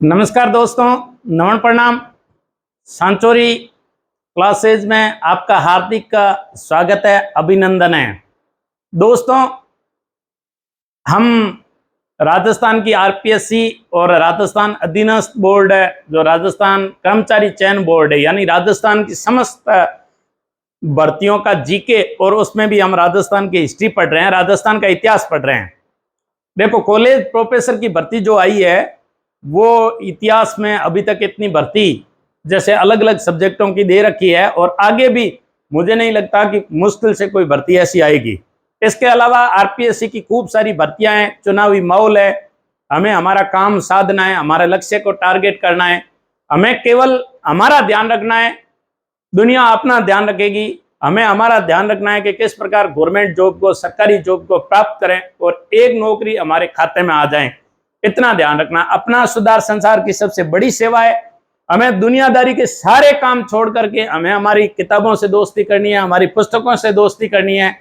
नमस्कार दोस्तों, नमन प्रणाम। सांचौरी क्लासेज में आपका हार्दिक का स्वागत है, अभिनंदन है। दोस्तों, हम राजस्थान की आरपीएससी और राजस्थान अधीनस्थ बोर्ड है, जो राजस्थान कर्मचारी चयन बोर्ड है, यानी राजस्थान की समस्त भर्तियों का जीके, और उसमें भी हम राजस्थान की हिस्ट्री पढ़ रहे हैं, राजस्थान का इतिहास पढ़ रहे हैं। देखो, कॉलेज प्रोफेसर की भर्ती जो आई है वो इतिहास में अभी तक इतनी भर्ती जैसे अलग अलग सब्जेक्टों की दे रखी है, और आगे भी मुझे नहीं लगता कि मुश्किल से कोई भर्ती ऐसी आएगी। इसके अलावा आरपीएससी की खूब सारी भर्तियां हैं, चुनावी माहौल है, हमें हमारा काम साधना है, हमारे लक्ष्य को टारगेट करना है, हमें केवल हमारा ध्यान रखना है, दुनिया अपना ध्यान रखेगी। हमें हमारा ध्यान रखना है कि किस प्रकार गवर्नमेंट जॉब को, सरकारी जॉब को प्राप्त करें और एक नौकरी हमारे खाते में आ जाए, इतना ध्यान रखना। अपना सुधार संसार की सबसे बड़ी सेवा है। हमें दुनियादारी के सारे काम छोड़ करके हमें हमारी किताबों से दोस्ती करनी है, हमारी पुस्तकों से दोस्ती करनी है।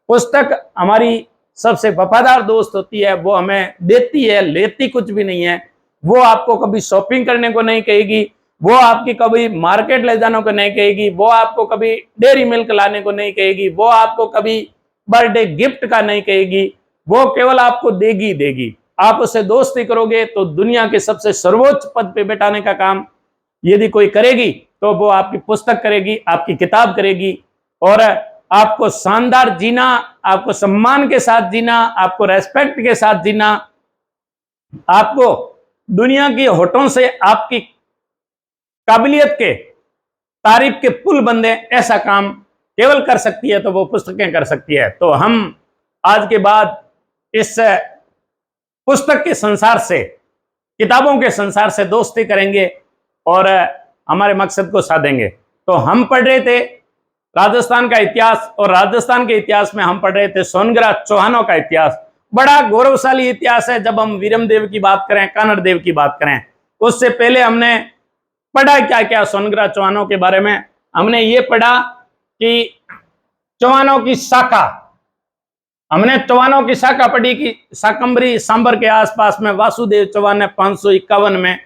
पुस्तक हमारी सबसे वफादार दोस्त होती है, वो हमें देती है, लेती कुछ भी नहीं है। वो आपको कभी शॉपिंग करने को नहीं कहेगी, वो आपकी कभी मार्केट ले जाने को नहीं कहेगी, वो आपको कभी डेयरी मिल्क लाने को नहीं कहेगी, वो आपको कभी बर्थडे गिफ्ट का नहीं कहेगी, वो केवल आपको देगी देगी। आप उससे दोस्ती करोगे तो दुनिया के सबसे सर्वोच्च पद पे बैठाने का काम यदि कोई करेगी तो वो आपकी पुस्तक करेगी, आपकी किताब करेगी, और आपको शानदार जीना, आपको सम्मान के साथ जीना, आपको रेस्पेक्ट के साथ जीना, आपको दुनिया की होठों से आपकी काबिलियत के, तारीफ के पुल बंदे, ऐसा काम केवल कर सकती है तो वो पुस्तकें कर सकती है। तो हम आज के बाद इस पुस्तक के संसार से, किताबों के संसार से दोस्ती करेंगे और हमारे मकसद को साधेंगे। तो हम पढ़ रहे थे राजस्थान का इतिहास, और राजस्थान के इतिहास में हम पढ़ रहे थे सोनग्रा चौहानों का इतिहास। बड़ा गौरवशाली इतिहास है। जब हम वीरम देव की बात करें, कानड़ देव की बात करें, उससे पहले हमने पढ़ा क्या क्या सोनग्रा चौहानों के बारे में। हमने ये पढ़ा कि चौहानों की शाखा, हमने चौहानों की शाखा पढ़ी कि शाकंभरी सांबर के आसपास में वासुदेव चौहान ने 551 में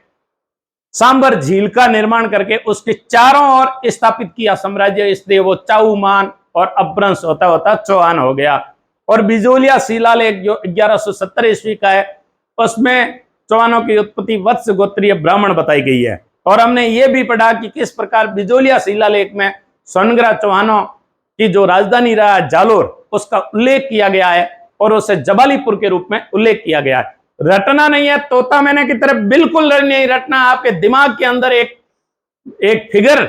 सांबर झील का निर्माण करके उसके चारों ओर स्थापित किया साम्राज्य, इसलिए वो चाऊमान और अपभ्रंश होता होता चौहान हो गया। और बिजोलिया शिलालेख जो 1170 ईस्वी का है, उसमें चौहानों की उत्पत्ति वत्स गोत्रीय ब्राह्मण बताई गई है। और हमने ये भी पढ़ा कि किस प्रकार बिजोलिया शिलालेख में सोनग्रा चौहानों की जो राजधानी रहा जालोर, उसका उल्लेख किया गया है और उसे जबालीपुर के रूप में उल्लेख किया गया है। रटना नहीं है, तोता मैंने की तरह बिल्कुल नहीं रटना। आपके दिमाग के अंदर एक फिगर,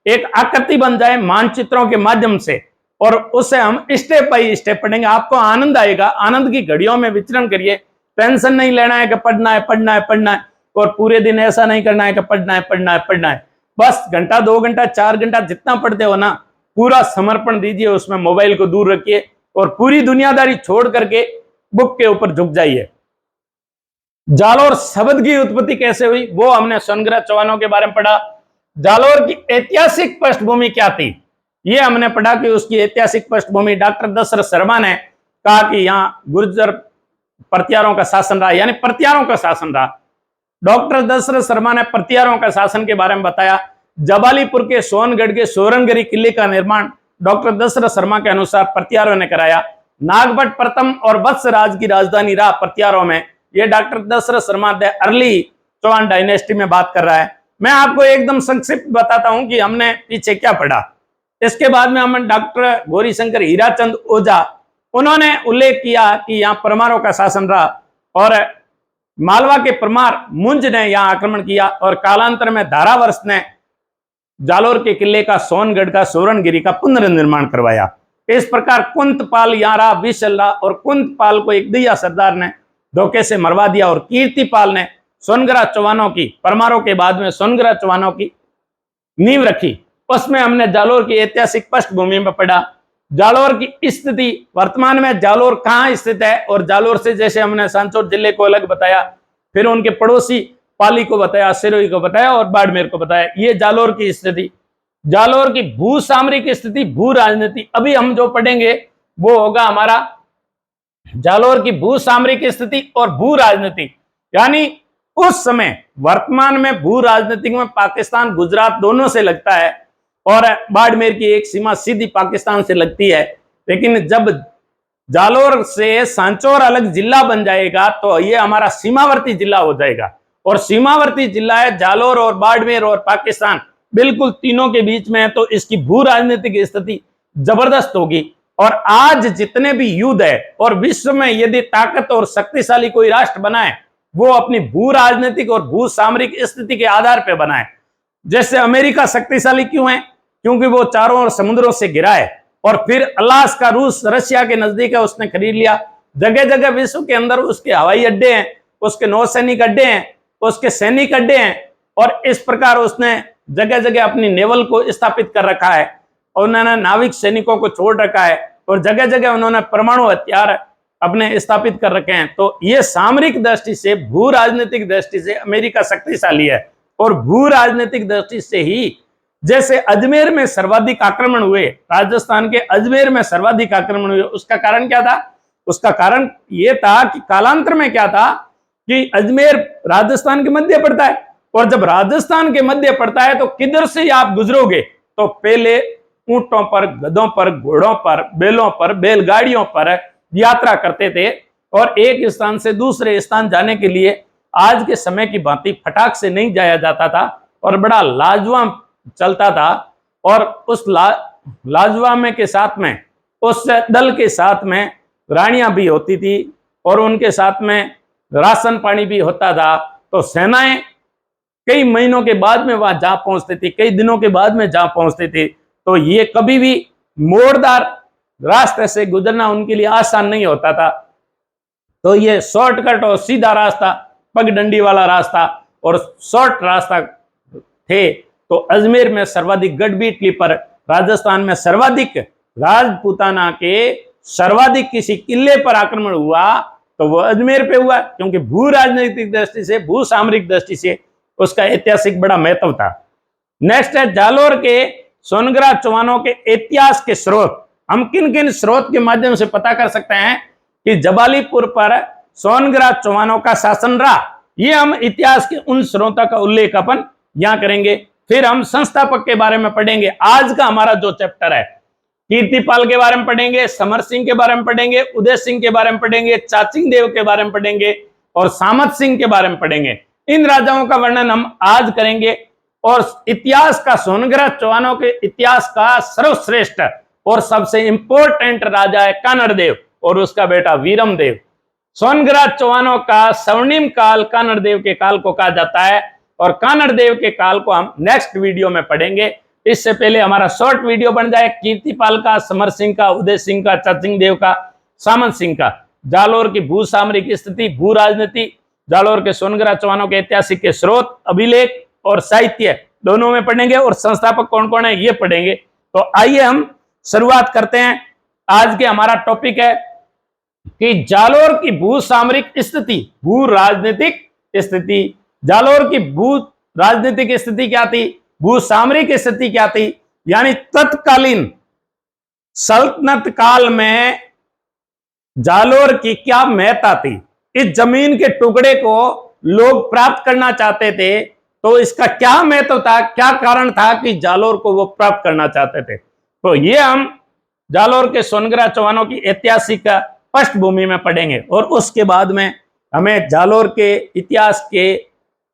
एक आकृति बन जाए मानचित्रों के माध्यम से, और उसे हम स्टेप बाय स्टेप पढ़ेंगे। आपको आनंद आएगा। आनंद की घड़ियों में विचरण करिए। टेंशन नहीं लेना है कि पढ़ना है पढ़ना है पढ़ना है, और पूरे दिन ऐसा नहीं करना है कि पढ़ना है पढ़ना है पढ़ना है। बस घंटा, 2 घंटा, 4 घंटा जितना पढ़ते हो ना, पूरा समर्पण दीजिए उसमें। मोबाइल को दूर रखिए और पूरी दुनियादारी छोड़ करके बुक के ऊपर झुक जाइए। जालोर शब्द की उत्पत्ति कैसे हुई वो हमने सोनग्रा चौहानों के बारे में पढ़ा। जालोर की ऐतिहासिक पृष्ठभूमि क्या थी ये हमने पढ़ा कि उसकी ऐतिहासिक पृष्ठभूमि डॉक्टर दशरथ शर्मा ने कहा कि यहाँ गुर्जर प्रतिहारों का शासन रहा, यानी प्रतिहारों का शासन रहा। डॉक्टर दशरथ शर्मा ने प्रतिहारों का शासन के बारे में बताया। जबालीपुर के सोनगढ़ के सोरनगढ़ी किले का निर्माण डॉक्टर दशरथ शर्मा के अनुसार प्रतिहारों ने कराया। नागभट्ट प्रथम और वत्सराज की राजधानी रहा प्रतिहारों में। ये doctor Dashrath Sharma the early Chauhan dynasty में बात कर रहा है। मैं आपको एकदम संक्षिप्त बताता हूं कि हमने पीछे क्या पढ़ा। इसके बाद में हम डॉक्टर गौरीशंकर हीराचंद ओझा, उन्होंने उल्लेख किया कि यहाँ परमारों का शासन रहा, और मालवा के परमार मुंज ने यहाँ आक्रमण किया, और कालांतर में धारावर्ष ने जालोर के किले का, सोनगढ़ का, सोरणगिरी का पुनर्निर्माण करवाया। इस प्रकार कुंतपाल यहाँ रहा, विशल रहा, और कुंतपाल को एक दिया सरदार ने धोखे से मरवा दिया, और कीर्तिपाल ने सोनग्रा चौहानों की, परमारों के बाद में सोनग्रा चौहानों की नींव रखी। उसमें हमने जालोर की ऐतिहासिक पृष्ठभूमि में पढ़ा। जालोर की स्थिति, वर्तमान में जालोर कहाँ स्थित है, और जालोर से जैसे हमने सांचौर जिले को अलग बताया, फिर उनके पड़ोसी पाली को बताया, सिरोही को बताया और बाड़मेर को बताया। ये जालोर की स्थिति, जालोर की भू सामरिक स्थिति, भू राजनीति। अभी हम जो पढ़ेंगे वो होगा हमारा जालोर की भू सामरिक स्थिति और भू राजनीति, यानी उस समय वर्तमान में भू राजनीतिक में पाकिस्तान गुजरात दोनों से लगता है और बाड़मेर की एक सीमा सीधी पाकिस्तान से लगती है। लेकिन जब जालोर से सांचौर अलग जिला बन जाएगा तो ये हमारा सीमावर्ती जिला हो जाएगा, और सीमावर्ती जिला है जालोर और बाड़मेर और पाकिस्तान बिल्कुल तीनों के बीच में है। तो इसकी भू राजनीतिक स्थिति जबरदस्त होगी। और आज जितने भी युद्ध है और विश्व में यदि ताकत और शक्तिशाली कोई राष्ट्र बनाए वो अपनी भू राजनीतिक और भू सामरिक स्थिति के आधार पर बनाए। जैसे अमेरिका शक्तिशाली क्यों है? क्योंकि वो चारों ओर समुद्रों से घिरा है, और फिर अलास्का रूस रशिया के नजदीक है, उसने खरीद लिया। जगह जगह विश्व के अंदर उसके हवाई अड्डे हैं, उसके नौसैनिक अड्डे हैं, उसके सैनिक अड्डे हैं, और इस प्रकार उसने जगह जगह अपनी नेवल को स्थापित कर रखा है, और उन्होंने नाविक सैनिकों को छोड़ रखा है, और जगह जगह उन्होंने परमाणु हथियार अपने स्थापित कर रखे हैं। तो ये सामरिक दृष्टि से, भू राजनीतिक दृष्टि से अमेरिका शक्तिशाली है। और भू राजनीतिक दृष्टि से ही जैसे अजमेर में सर्वाधिक आक्रमण हुए, राजस्थान के अजमेर में सर्वाधिक आक्रमण हुए, उसका कारण क्या था? उसका कारण यह था कि कालांतर में क्या था कि अजमेर राजस्थान के मध्य पड़ता है, और जब राजस्थान के मध्य पड़ता है तो किधर से आप गुजरोगे? तो पहले ऊंटों पर, गधों पर, घोड़ों पर, बैलों पर, बैलगाड़ियों पर यात्रा करते थे, और एक स्थान से दूसरे स्थान जाने के लिए आज के समय की भांति फटाक से नहीं जाया जाता था, और बड़ा लाजवाब चलता था। और उस लाजवाब के साथ में, उस दल के साथ में रानियां भी होती थी, और उनके साथ में राशन पानी भी होता था। तो सेनाएं कई महीनों के बाद में वहां जा पहुंचती थी, कई दिनों के बाद में जा पहुंचती थी। तो ये कभी भी मोड़दार रास्ते से गुजरना उनके लिए आसान नहीं होता था। तो ये शॉर्टकट और सीधा रास्ता, पगडंडी वाला रास्ता और शॉर्ट रास्ता थे। तो अजमेर में सर्वाधिक गढ़बीटली पर, राजस्थान में सर्वाधिक, राजपूताना के सर्वाधिक किसी किले पर आक्रमण हुआ तो वो अजमेर पे हुआ, क्योंकि भू राजनीतिक दृष्टि से, भू सामरिक दृष्टि से उसका ऐतिहासिक बड़ा महत्व था। नेक्स्ट है जालोर के सोनग्रा चौहानों के इतिहास के स्रोत। हम किन किन स्रोत के माध्यम से पता कर सकते हैं कि जबालीपुर पर सोनग्रा चौहानों का शासन रहा? ये हम इतिहास के उन स्रोतों का उल्लेख अपन यहां करेंगे। फिर हम संस्थापक के बारे में पढ़ेंगे। आज का हमारा जो चैप्टर है, कीर्तिपाल के बारे में पढ़ेंगे, समर सिंह के बारे में पढ़ेंगे, उदय सिंह के बारे में पढ़ेंगे, चाचिंग देव के बारे में पढ़ेंगे, और सामत सिंह के बारे में पढ़ेंगे। इन राजाओं का वर्णन हम आज करेंगे। और इतिहास का, सोनग्रा चौहानों के इतिहास का सर्वश्रेष्ठ और सबसे इंपॉर्टेंट राजा है कानड़ देव और उसका बेटा वीरम देव। सोनग्रा चौहानों का स्वर्णिम काल कानड़ देव के काल को कहा जाता है, और कानड़ देव के काल को हम नेक्स्ट वीडियो में पढ़ेंगे। इससे पहले हमारा शॉर्ट वीडियो बन जाए कीर्तिपाल का, समर सिंह का, उदय सिंह का, चाचिंग देव का, सामंत सिंह का, जालोर की भू सामरिक स्थिति, भू राजनीति, जालोर के सोनग्रा चौहानों के ऐतिहासिक के स्रोत, अभिलेख और साहित्य दोनों में पढ़ेंगे, और संस्थापक कौन कौन है ये पढ़ेंगे। तो आइए हम शुरुआत करते हैं। आज के हमारा टॉपिक है कि जालोर की भू सामरिक स्थिति, भू राजनीतिक स्थिति। जालोर की भू राजनीतिक स्थिति क्या थी, भू सामरिक स्थिति क्या थी, यानी तत्कालीन सल्तनत काल में जालोर की क्या महत्ता थी। इस जमीन के टुकड़े को लोग प्राप्त करना चाहते थे, तो इसका क्या महत्व था, क्या कारण था कि जालोर को वो प्राप्त करना चाहते थे। तो ये हम जालोर के सोनग्रा चौहानों की ऐतिहासिक पृष्ठभूमि में पढ़ेंगे, और उसके बाद में हमें जालोर के इतिहास के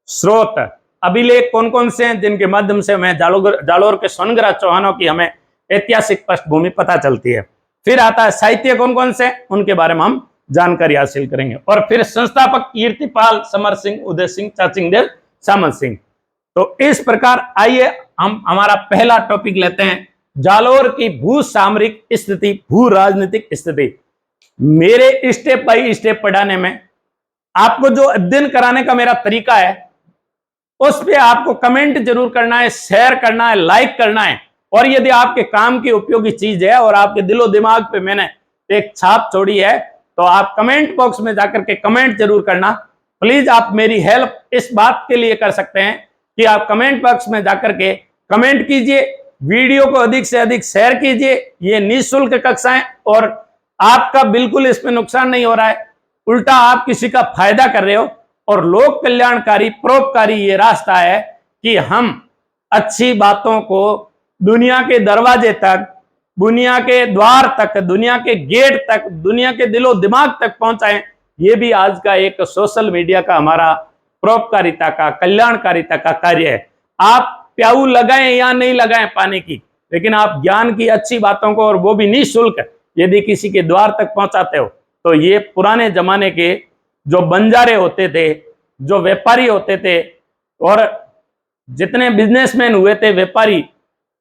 स्रोत, अभिलेख कौन कौन से हैं जिनके माध्यम से हमें जालोर के सोनग्रा चौहानों की हमें ऐतिहासिक पृष्ठभूमि पता चलती है। फिर आता है साहित्य कौन कौन से, उनके बारे में हम जानकारी हासिल करेंगे। और फिर संस्थापक कीर्तिपाल, समर सिंह, उदय सिंह, चाचिंग देव, सामंत सिंह। तो इस प्रकार आइए हम हमारा पहला टॉपिक लेते हैं, जालोर की भू सामरिक स्थिति, भू राजनीतिक स्थिति। मेरे स्टेप बाय स्टेप पढ़ाने में आपको जो अध्ययन कराने का मेरा तरीका है, उस पे आपको कमेंट जरूर करना है, शेयर करना है, लाइक करना है। और यदि आपके काम की उपयोगी चीज है और आपके दिलो दिमाग पे मैंने एक छाप छोड़ी है, तो आप कमेंट बॉक्स में जाकर के कमेंट जरूर करना। प्लीज आप मेरी हेल्प इस बात के लिए कर सकते हैं कि आप कमेंट बॉक्स में जाकर के कमेंट कीजिए, वीडियो को अधिक से अधिक शेयर कीजिए। ये निःशुल्क कक्षाएं और आपका बिल्कुल इसमें नुकसान नहीं हो रहा है, उल्टा आप किसी का फायदा कर रहे हो। और लोक कल्याणकारी परोपकारी ये रास्ता है कि हम अच्छी बातों को दुनिया के दरवाजे तक, दुनिया के द्वार तक, दुनिया के गेट तक, दुनिया के दिलो दिमाग तक पहुंचाएं। ये भी आज का एक सोशल मीडिया का हमारा परोपकारिता का, कल्याणकारिता का कार्य है। आप प्याऊ लगाएं या नहीं लगाएं पानी की, लेकिन आप ज्ञान की अच्छी बातों को, और वो भी निःशुल्क, यदि किसी के द्वार तक पहुंचाते हो, तो ये पुराने जमाने के जो बंजारे होते थे, जो व्यापारी होते थे, और जितने बिजनेसमैन हुए थे, व्यापारी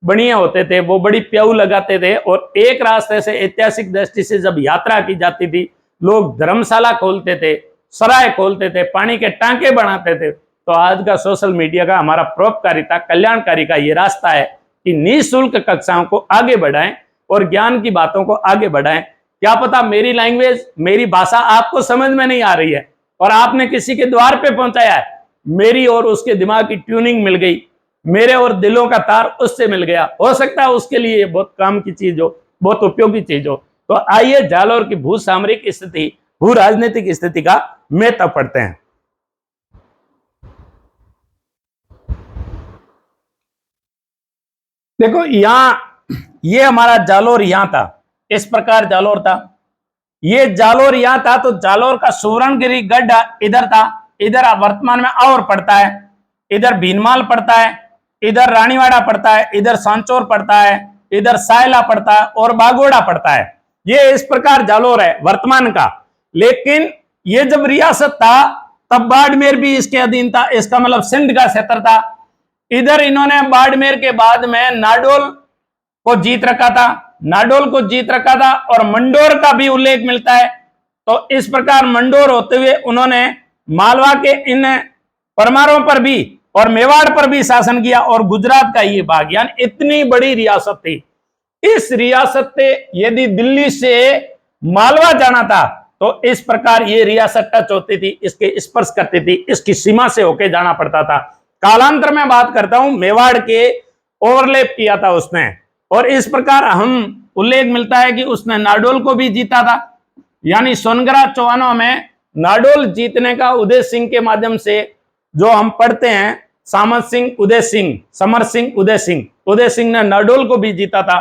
बढ़िया होते थे, वो बड़ी प्याऊ लगाते थे। और एक रास्ते से ऐतिहासिक दृष्टि से जब यात्रा की जाती थी, लोग धर्मशाला खोलते थे, सराय खोलते थे, पानी के टांके बनाते थे। तो आज का सोशल मीडिया का हमारा परोपकारिता, कल्याणकारी का ये रास्ता है कि निःशुल्क कक्षाओं को आगे बढ़ाएं और ज्ञान की बातों को आगे बढ़ाएं। क्या पता मेरी लैंग्वेज, मेरी भाषा आपको समझ में नहीं आ रही है और आपने किसी के द्वार पे पहुंचाया है, मेरी और उसके दिमाग की ट्यूनिंग मिल गई, मेरे और दिलों का तार उससे मिल गया, हो सकता है उसके लिए बहुत काम की चीज हो, बहुत उपयोगी चीज हो। तो आइए जालोर की भू सामरिक स्थिति, भू राजनीतिक स्थिति का महत्व पढ़ते हैं। देखो यहां ये हमारा जालोर यहां था, इस प्रकार जालोर था, ये जालोर यहां था। तो जालोर का सुवर्णगिरी गढ़ इधर था, इधर वर्तमान में और पड़ता है, इधर भीनमाल पड़ता है, इधर रानीवाड़ा पड़ता है, इधर सांचौर पड़ता है, इधर सायला पड़ता है और बागोड़ा पड़ता है। ये इस प्रकार जालोर है वर्तमान का। लेकिन ये जब रियासत था तब बाड़मेर भी इसके अधीन था, इसका मतलब सिंध का क्षेत्र था। इधर इन्होंने बाड़मेर के बाद में नाडोल को जीत रखा था, नाडोल को जीत रखा था और मंडोर का भी उल्लेख मिलता है। तो इस प्रकार मंडोर होते हुए उन्होंने मालवा के इन परमारों पर भी और मेवाड़ पर भी शासन किया और गुजरात का ये भाग, यानी इतनी बड़ी रियासत थी। इस रियासत से यदि दिल्ली से मालवा जाना था तो इस प्रकार ये रियासत टच होती थी, इसके स्पर्श करती थी, इसकी सीमा से होके जाना पड़ता था। कालांतर में बात करता हूं, मेवाड़ के ओवरलैप किया था उसने, और इस प्रकार हम उल्लेख मिलता है कि उसने नाडोल को भी जीता था। यानी सोनगरा चौहानों में नाडोल जीतने का उदय सिंह के माध्यम से जो हम पढ़ते हैं, सामत सिंह, उदय सिंह, समर सिंह, उदय सिंह ने नाडोल को भी जीता था,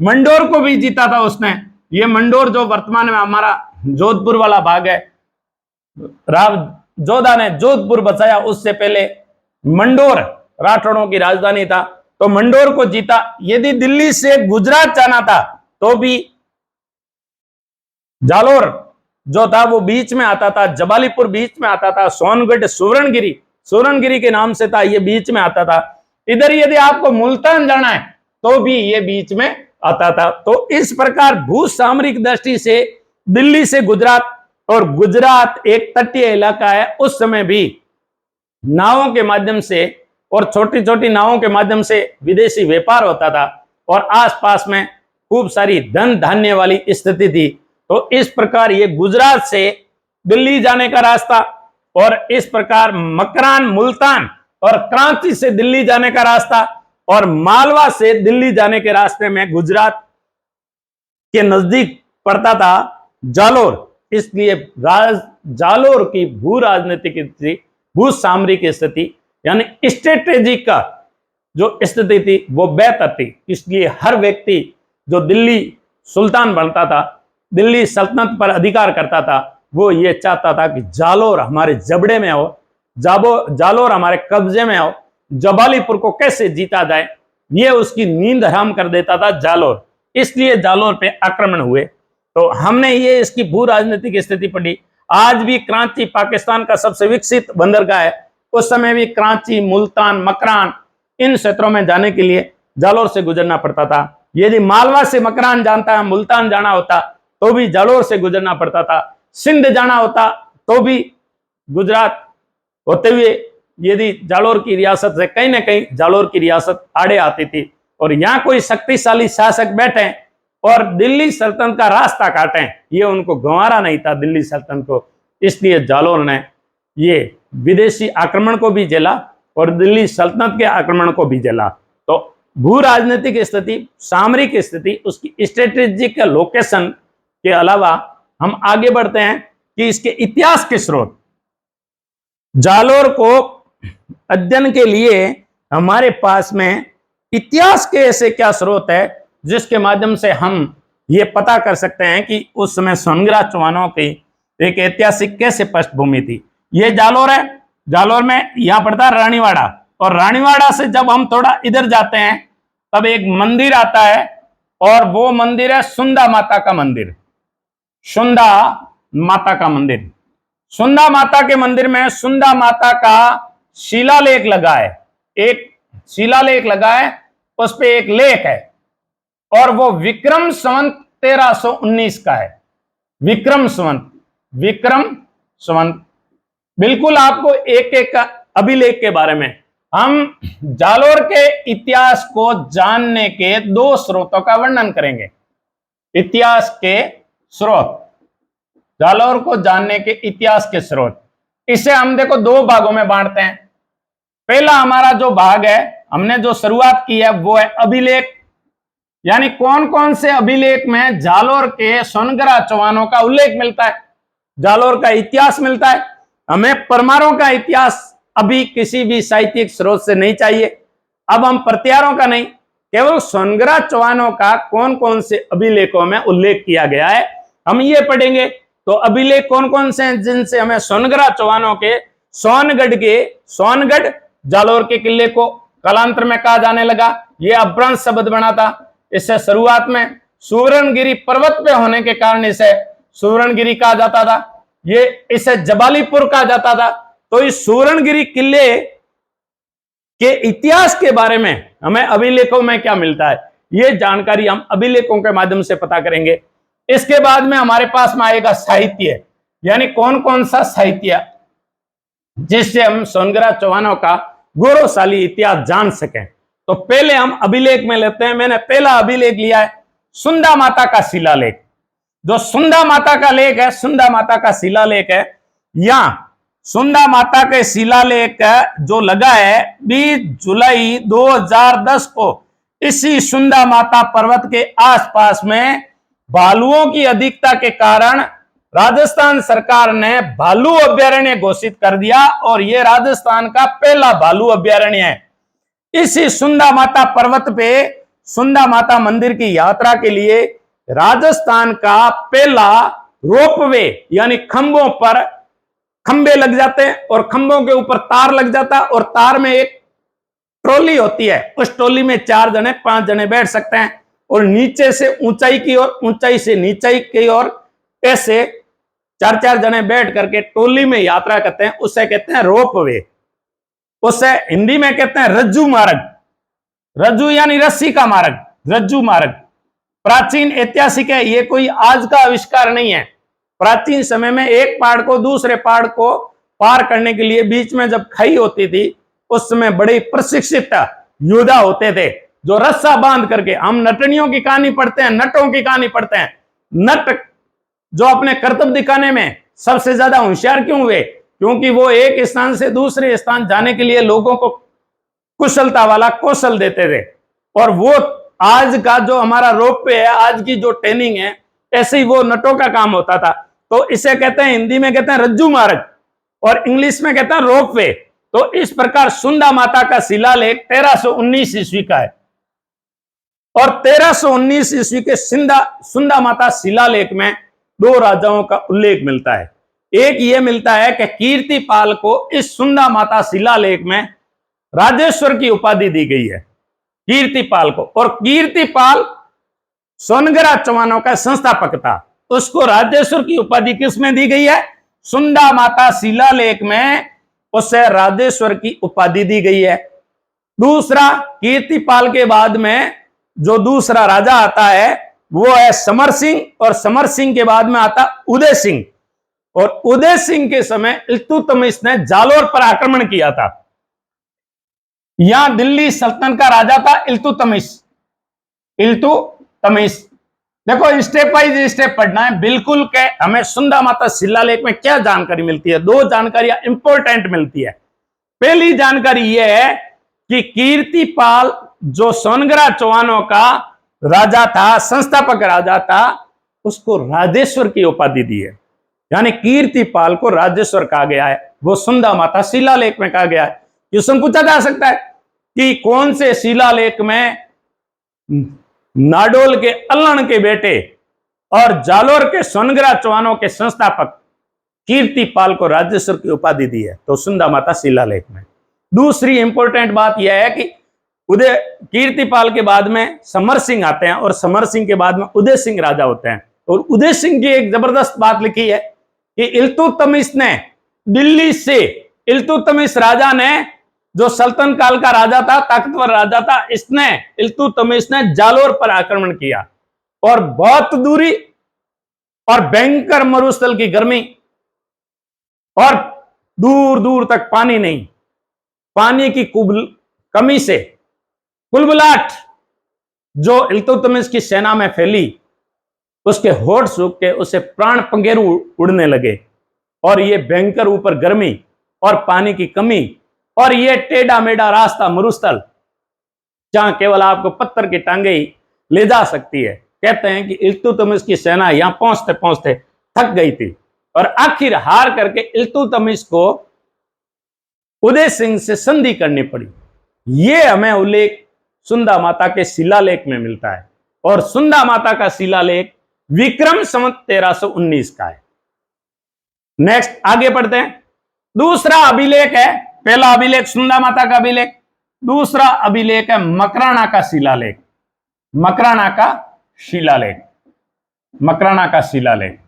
मंडोर को भी जीता था उसने। ये मंडोर जो वर्तमान में हमारा जोधपुर वाला भाग है, राव जोधा ने जोधपुर बचाया, उससे पहले मंडोर राठौड़ों की राजधानी था, तो मंडोर को जीता। यदि दिल्ली से गुजरात जाना था तो भी जालोर जो था वो बीच में आता था, जबालीपुर बीच में आता था, सोनगढ़ सुवर्णगिरी के नाम से था, ये बीच में आता था। इधर यदि आपको मुल्तान जाना है तो भी ये बीच में आता था। तो इस प्रकार भू सामरिक दृष्टि से दिल्ली से गुजरात, और गुजरात एक तटीय इलाका है, उस समय भी नावों के माध्यम से और छोटी छोटी नावों के माध्यम से विदेशी व्यापार होता था और आसपास में खूब सारी धन धान्य वाली स्थिति थी। तो इस प्रकार ये गुजरात से दिल्ली जाने का रास्ता, और इस प्रकार मकरान, मुल्तान और कराची से दिल्ली जाने का रास्ता, और मालवा से दिल्ली जाने के रास्ते में गुजरात के नजदीक पड़ता था जालोर। इसलिए जालोर की भू राजनीतिक स्थिति, भू सामरिक स्थिति यानी स्ट्रेटेजिक का जो स्थिति थी वो बेहतर थी। इसलिए हर व्यक्ति जो दिल्ली सुल्तान बनता था, दिल्ली सल्तनत पर अधिकार करता था, वो ये चाहता था कि जालोर हमारे जबड़े में हो, जालोर हमारे कब्जे में हो, जबालीपुर को कैसे जीता जाए, ये उसकी नींद हराम कर देता था जालोर। इसलिए जालोर पे आक्रमण हुए। तो हमने ये इसकी भू राजनीतिक स्थिति पढ़ी। आज भी कराची पाकिस्तान का सबसे विकसित बंदरगाह है, उस समय भी कराची, मुल्तान, मकरान इन क्षेत्रों में जाने के लिए जालोर से गुजरना पड़ता था। यदि मालवा से मकरान जाता है, मुल्तान जाना होता तो भी जालोर से गुजरना पड़ता था। सिंध जाना होता तो भी गुजरात होते हुए यदि जालोर की रियासत से कहीं ना कहीं जालोर की रियासत आड़े आती थी, और यहां कोई शक्तिशाली शासक बैठे और दिल्ली सल्तनत का रास्ता काटें, ये उनको गंवारा नहीं था दिल्ली सल्तनत को। इसलिए जालोर ने ये विदेशी आक्रमण को भी झेला और दिल्ली सल्तनत के आक्रमण को भी झेला। तो भू राजनीतिक स्थिति, सामरिक स्थिति, उसकी स्ट्रेटेजिक लोकेशन के अलावा हम आगे बढ़ते हैं कि इसके इतिहास के स्रोत। जालोर को अध्ययन के लिए हमारे पास में इतिहास के ऐसे क्या स्रोत है जिसके माध्यम से हम ये पता कर सकते हैं कि उस समय सोनग्रा चौहानों की एक ऐतिहासिक कैसे पृष्ठभूमि थी। ये जालोर है, जालोर में यहां पड़ता है रानीवाड़ा, और रानीवाड़ा से जब हम थोड़ा इधर जाते हैं तब एक मंदिर आता है, और वो मंदिर है सुंदा माता का मंदिर। सुंदा माता का मंदिर, सुंदा माता के मंदिर में सुंदा माता का शिलालेख लगा है, एक शिलालेख लगा है, उस पे एक लेख है, और वो विक्रम संवत 1319 का है। विक्रम संवत, विक्रम संवत। बिल्कुल आपको एक एक अभिलेख के बारे में, हम जालोर के इतिहास को जानने के दो स्रोतों का वर्णन करेंगे। इतिहास के स्रोत, जालोर को जानने के इतिहास के स्रोत, इसे हम देखो दो भागों में बांटते हैं। पहला हमारा जो भाग है, हमने जो शुरुआत की है वो है अभिलेख, यानी कौन कौन से अभिलेख में जालोर के सोनग्रा चौहानों का उल्लेख मिलता है, जालोर का इतिहास मिलता है। हमें परमारों का इतिहास अभी किसी भी साहित्यिक स्रोत से नहीं चाहिए। अब हम प्रत्यारों का नहीं, केवल सोनग्रा चौहानों का कौन कौन से अभिलेखों में उल्लेख किया गया है हम ये पढ़ेंगे। तो अभिलेख कौन कौन से हैं जिनसे हमें सोनग्रा चौहानों के सोनगढ़ जालोर के किले को कालांतर में कहा जाने लगा, ये अपभ्रंश शब्द बना था। इससे शुरुआत में सुवर्णगिरी पर्वत पे होने के कारण इसे सुवर्णगिरी कहा जाता था, ये इसे जबालीपुर कहा जाता था। तो इस सुवर्णगिरी किले के इतिहास के बारे में हमें अभिलेखों में क्या मिलता है, ये जानकारी हम अभिलेखों के माध्यम से पता करेंगे। इसके बाद में हमारे पास में आएगा साहित्य, यानी कौन कौन सा साहित्य जिससे हम सोनग्रा चौहानों का गौरवशाली इतिहास जान सकें। तो पहले हम अभिलेख में लेते हैं। मैंने पहला अभिलेख लिया है सुंदा माता का शिलालेख। जो सुंदा माता का लेख है, सुंदा माता का शिलालेख है, यहां सुंदा माता के शिलालेख जो लगा है 20 जुलाई 2010 को इसी सुंदा माता पर्वत के आसपास में भालुओं की अधिकता के कारण राजस्थान सरकार ने भालू अभ्यारण्य घोषित कर दिया, और यह राजस्थान का पहला भालू अभ्यारण्य है। इसी सुंदा माता पर्वत पे सुंदा माता मंदिर की यात्रा के लिए राजस्थान का पहला रोपवे, यानी खंभों पर खंबे लग जाते हैं और खंभों के ऊपर तार लग जाता है, और तार में एक ट्रॉली होती है, उस ट्रॉली में 4 जने 5 जने बैठ सकते हैं, और नीचे से ऊंचाई की ओर, ऊंचाई से नीचाई की ओर ऐसे 4-4 जने बैठ करके ट्रॉली में यात्रा करते हैं, उसे कहते हैं रोपवे। उसे हिंदी में कहते हैं रज्जू मार्ग, रज्जू यानी रस्सी का मार्ग, रज्जू मार्ग। प्राचीन ऐतिहासिक है, ये कोई आज का आविष्कार नहीं है। प्राचीन समय में एक पहाड़ को दूसरे पहाड़ को पार करने के लिए बीच में जब खाई होती थी, उस समय बड़े प्रशिक्षित योद्धा होते थे जो रस्सा बांध करके, हम नटनियों की कहानी पढ़ते हैं, नटों की कहानी पढ़ते हैं, नट जो अपने कर्तव्य दिखाने में सबसे ज्यादा होशियार क्यों हुए, क्योंकि वो एक स्थान से दूसरे स्थान जाने के लिए लोगों को कुशलता वाला कौशल देते थे। और वो आज का जो हमारा रोपवे है, आज की जो ट्रेनिंग है, ऐसे ही वो नटों का काम होता था। तो इसे कहते हैं, हिंदी में कहते हैं रज्जू मार्ग और इंग्लिश में कहते हैं रोपवे। तो इस प्रकार सुंदा माता का शिलालेख 1319 ईस्वी का है, और 1319 ईस्वी के सुंदा माता शिलालेख में 2 राजाओं का उल्लेख मिलता है। एक ये मिलता है कि कीर्तिपाल को इस सुंदा माता शिलालेख में राजेश्वर की उपाधि दी गई है, कीर्तिपाल को। और कीर्तिपाल सोनग्रा चौहानों का संस्थापक था, उसको राजेश्वर की उपाधि किसमें दी गई है, सुंदा माता शिलालेख में उसे राजेश्वर की उपाधि दी गई है। दूसरा, कीर्तिपाल के बाद में जो दूसरा राजा आता है वो है समर सिंह, और समर सिंह के बाद में आता उदय सिंह। और उदय सिंह के समय इल्तुतमिश ने जालोर पर आक्रमण किया था। यहां दिल्ली सल्तनत का राजा था इल्तुतमिश। देखो स्टेप बाय स्टेप पढ़ना है बिल्कुल के हमें सुंदा माता शिलालेख में क्या जानकारी मिलती है। 2 जानकारियां इंपॉर्टेंट मिलती है। पहली जानकारी यह है कि कीर्तिपाल जो सोनग्रा चौहानों का राजा था, संस्थापक राजा था, उसको राजेश्वर की उपाधि दी है, यानी कीर्तिपाल को राजेश्वर कहा गया है। वो सुंदा माता शिलालेख में कहा गया है। क्वेश्चन पूछा जा सकता है कि कौन से शिलालेख में नाडोल के अल्लण के बेटे और जालोर के सोनगरा चौहानों के संस्थापक कीर्तिपाल को राजेश्वर की उपाधि दी है? तो सुंदा माता शिलालेख में। दूसरी इंपॉर्टेंट बात यह है कि उदय कीर्तिपाल के बाद में समर सिंह आते हैं और समर सिंह के बाद में उदय सिंह राजा होते हैं। और उदय सिंह की एक जबरदस्त बात लिखी है कि इल्तुतमिश ने दिल्ली से, इल्तुतमिश राजा ने जो सल्तनत काल का राजा था, ताकतवर राजा था, इसने इल्तुतमिश ने जालोर पर आक्रमण किया और बहुत दूरी और भयंकर मरुस्थल की गर्मी और दूर दूर तक पानी नहीं, पानी की कमी से कुलबुलाहट जो इल्तुतमिश की सेना में फैली, उसके होठ सूख के उसे प्राण पंगेरु उड़ने लगे। और ये भयंकर ऊपर गर्मी और पानी की कमी और ये टेढ़ा मेढ़ा रास्ता मरुस्थल, जहां केवल आपको पत्थर की टांगे ही ले जा सकती है। कहते हैं कि इल्तुतमिश की सेना यहां पहुंचते पहुंचते थक गई थी और आखिर हार करके इल्तुतमिश को उदय सिंह से संधि करनी पड़ी। यह हमें उल्लेख सुंदा माता के शिलालेख में मिलता है और सुंदा माता का शिलालेख विक्रम संवत 1319 का है। नेक्स्ट आगे पढ़ते हैं। दूसरा अभिलेख है, पहला अभिलेख सुंदा माता का अभिलेख, दूसरा अभिलेख है मकराना का शिलालेख। मकराना का शिलालेख, मकराना का शिलालेख।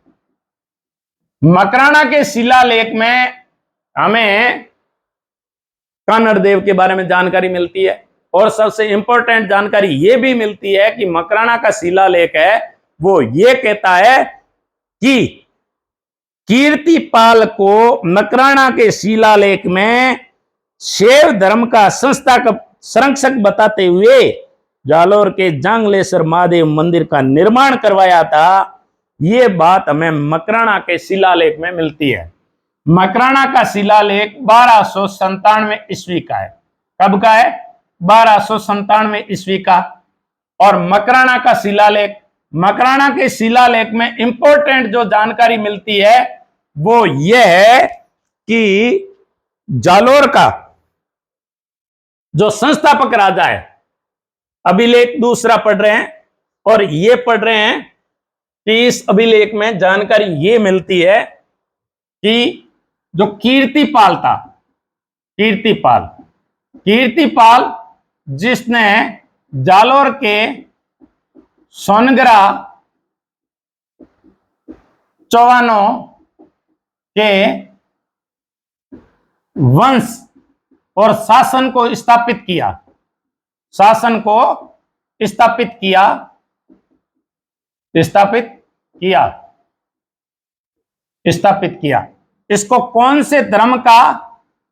मकराना के शिलालेख में हमें कान्हड़ देव के बारे में जानकारी मिलती है और सबसे इंपॉर्टेंट जानकारी यह भी मिलती है कि मकराना का शिलालेख है वो ये कहता है कि कीर्तिपाल को मकराना के शिलालेख में शैव धर्म का संस्थापक संरक्षक बताते हुए जालोर के जांगलेश्वर महादेव मंदिर का निर्माण करवाया था। ये बात हमें मकराना के शिलालेख में मिलती है। मकराना का शिलालेख 1297 ईस्वी का है। कब का है? 1297 ईस्वी का। और मकराना का शिलालेख, मकराना के शिलालेख में इंपॉर्टेंट जो जानकारी मिलती है वो यह है कि जालोर का जो संस्थापक राजा है, अभिलेख दूसरा पढ़ रहे हैं और ये पढ़ रहे हैं कि इस अभिलेख में जानकारी ये मिलती है कि जो कीर्तिपाल था, कीर्तिपाल, कीर्तिपाल जिसने जालोर के सोनगरा चौहानों के वंश और शासन को स्थापित किया, शासन को स्थापित किया, स्थापित किया, स्थापित किया। इसको कौन से धर्म का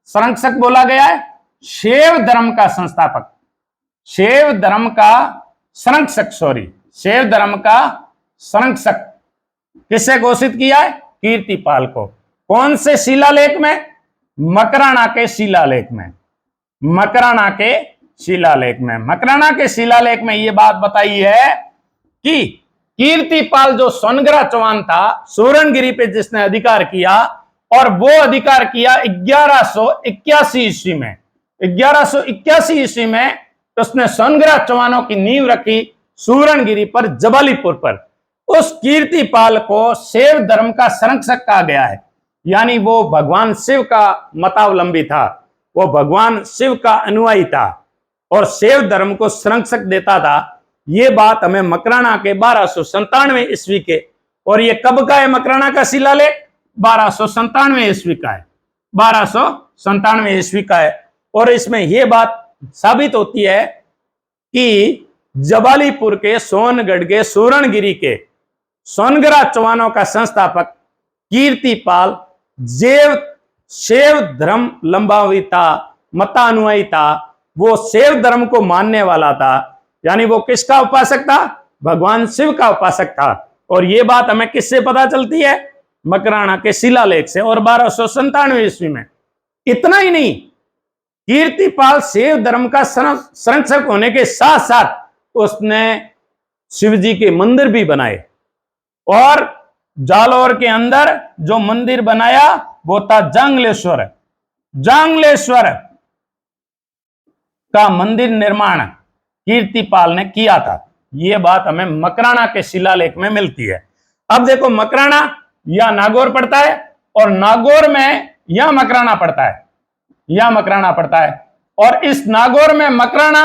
संरक्षक बोला गया है? शैव धर्म का संस्थापक, शैव धर्म का संरक्षक, सॉरी, शैव धर्म का संरक्षक किसे घोषित किया है? कीर्तिपाल को। कौन से शिलालेख में? मकराना के शिलालेख में, मकराना के शिलालेख में। मकराना के शिलालेख में यह बात बताई है कि कीर्तिपाल जो सोनगरा चौहान था, सूरणगिरी पे जिसने अधिकार किया, और वो अधिकार किया 1181 ईस्वी में, 1181 ईस्वी में उसने सोनगरा चौहानों की नींव रखी सूरणगिरी पर, जबालीपुर पर। उस कीर्तिपाल को शैव धर्म का संरक्षक कहा गया है, यानी वो भगवान शिव का मतावलंबी था, वो भगवान शिव का अनुयायी था और शैव धर्म को संरक्षक देता था। ये बात हमें मकराना के 1297 ईस्वी के, और ये कब का है मकराना का शिलालेख? 1297 ईस्वी का है, 1297 ईस्वी का है। और इसमें यह बात साबित होती है कि जबालीपुर के, सोनगढ़ के, सूरणगिरी के सोनगरा चौहानों का संस्थापक कीर्तिपाल शैव धर्म लंबावी था, मतानुयायी था, वो शैव धर्म को मानने वाला था, यानी वो किसका उपासक था? भगवान शिव का उपासक था। और ये बात हमें किससे पता चलती है? मकराना के शिलालेख से, और 1297 ईस्वी में। इतना ही नहीं, कीर्तिपाल शैव धर्म का संरक्षक होने के साथ साथ उसने शिव जी के मंदिर भी बनाए, और जालोर के अंदर जो मंदिर बनाया वो था जांगलेश्वर। जांगलेश्वर का मंदिर निर्माण कीर्तिपाल ने किया था। यह बात हमें मकराना के शिलालेख में मिलती है। अब देखो, मकराना या नागौर पड़ता है और नागौर में या मकराना पड़ता है, या मकराना पड़ता है। और इस नागौर में मकराना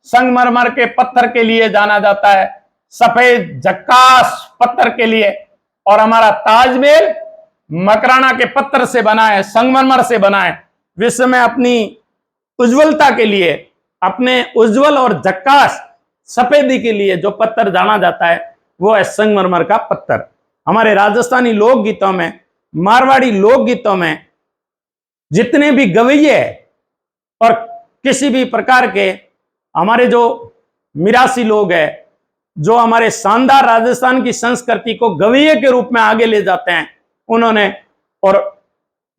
संगमरमर के पत्थर के लिए जाना जाता है, सफेद झक्कास पत्थर के लिए। और हमारा ताजमहल मकराना के पत्थर से बना है, संगमरमर से बना है। विश्व में अपनी उज्ज्वलता के लिए, अपने उज्जवल और झक्कास सफेदी के लिए जो पत्थर जाना जाता है वो है संगमरमर का पत्थर। हमारे राजस्थानी लोकगीतों में, मारवाड़ी लोकगीतों में जितने भी गवैये और किसी भी प्रकार के हमारे जो मिरासी लोग हैं, जो हमारे शानदार राजस्थान की संस्कृति को गवैये के रूप में आगे ले जाते हैं, उन्होंने, और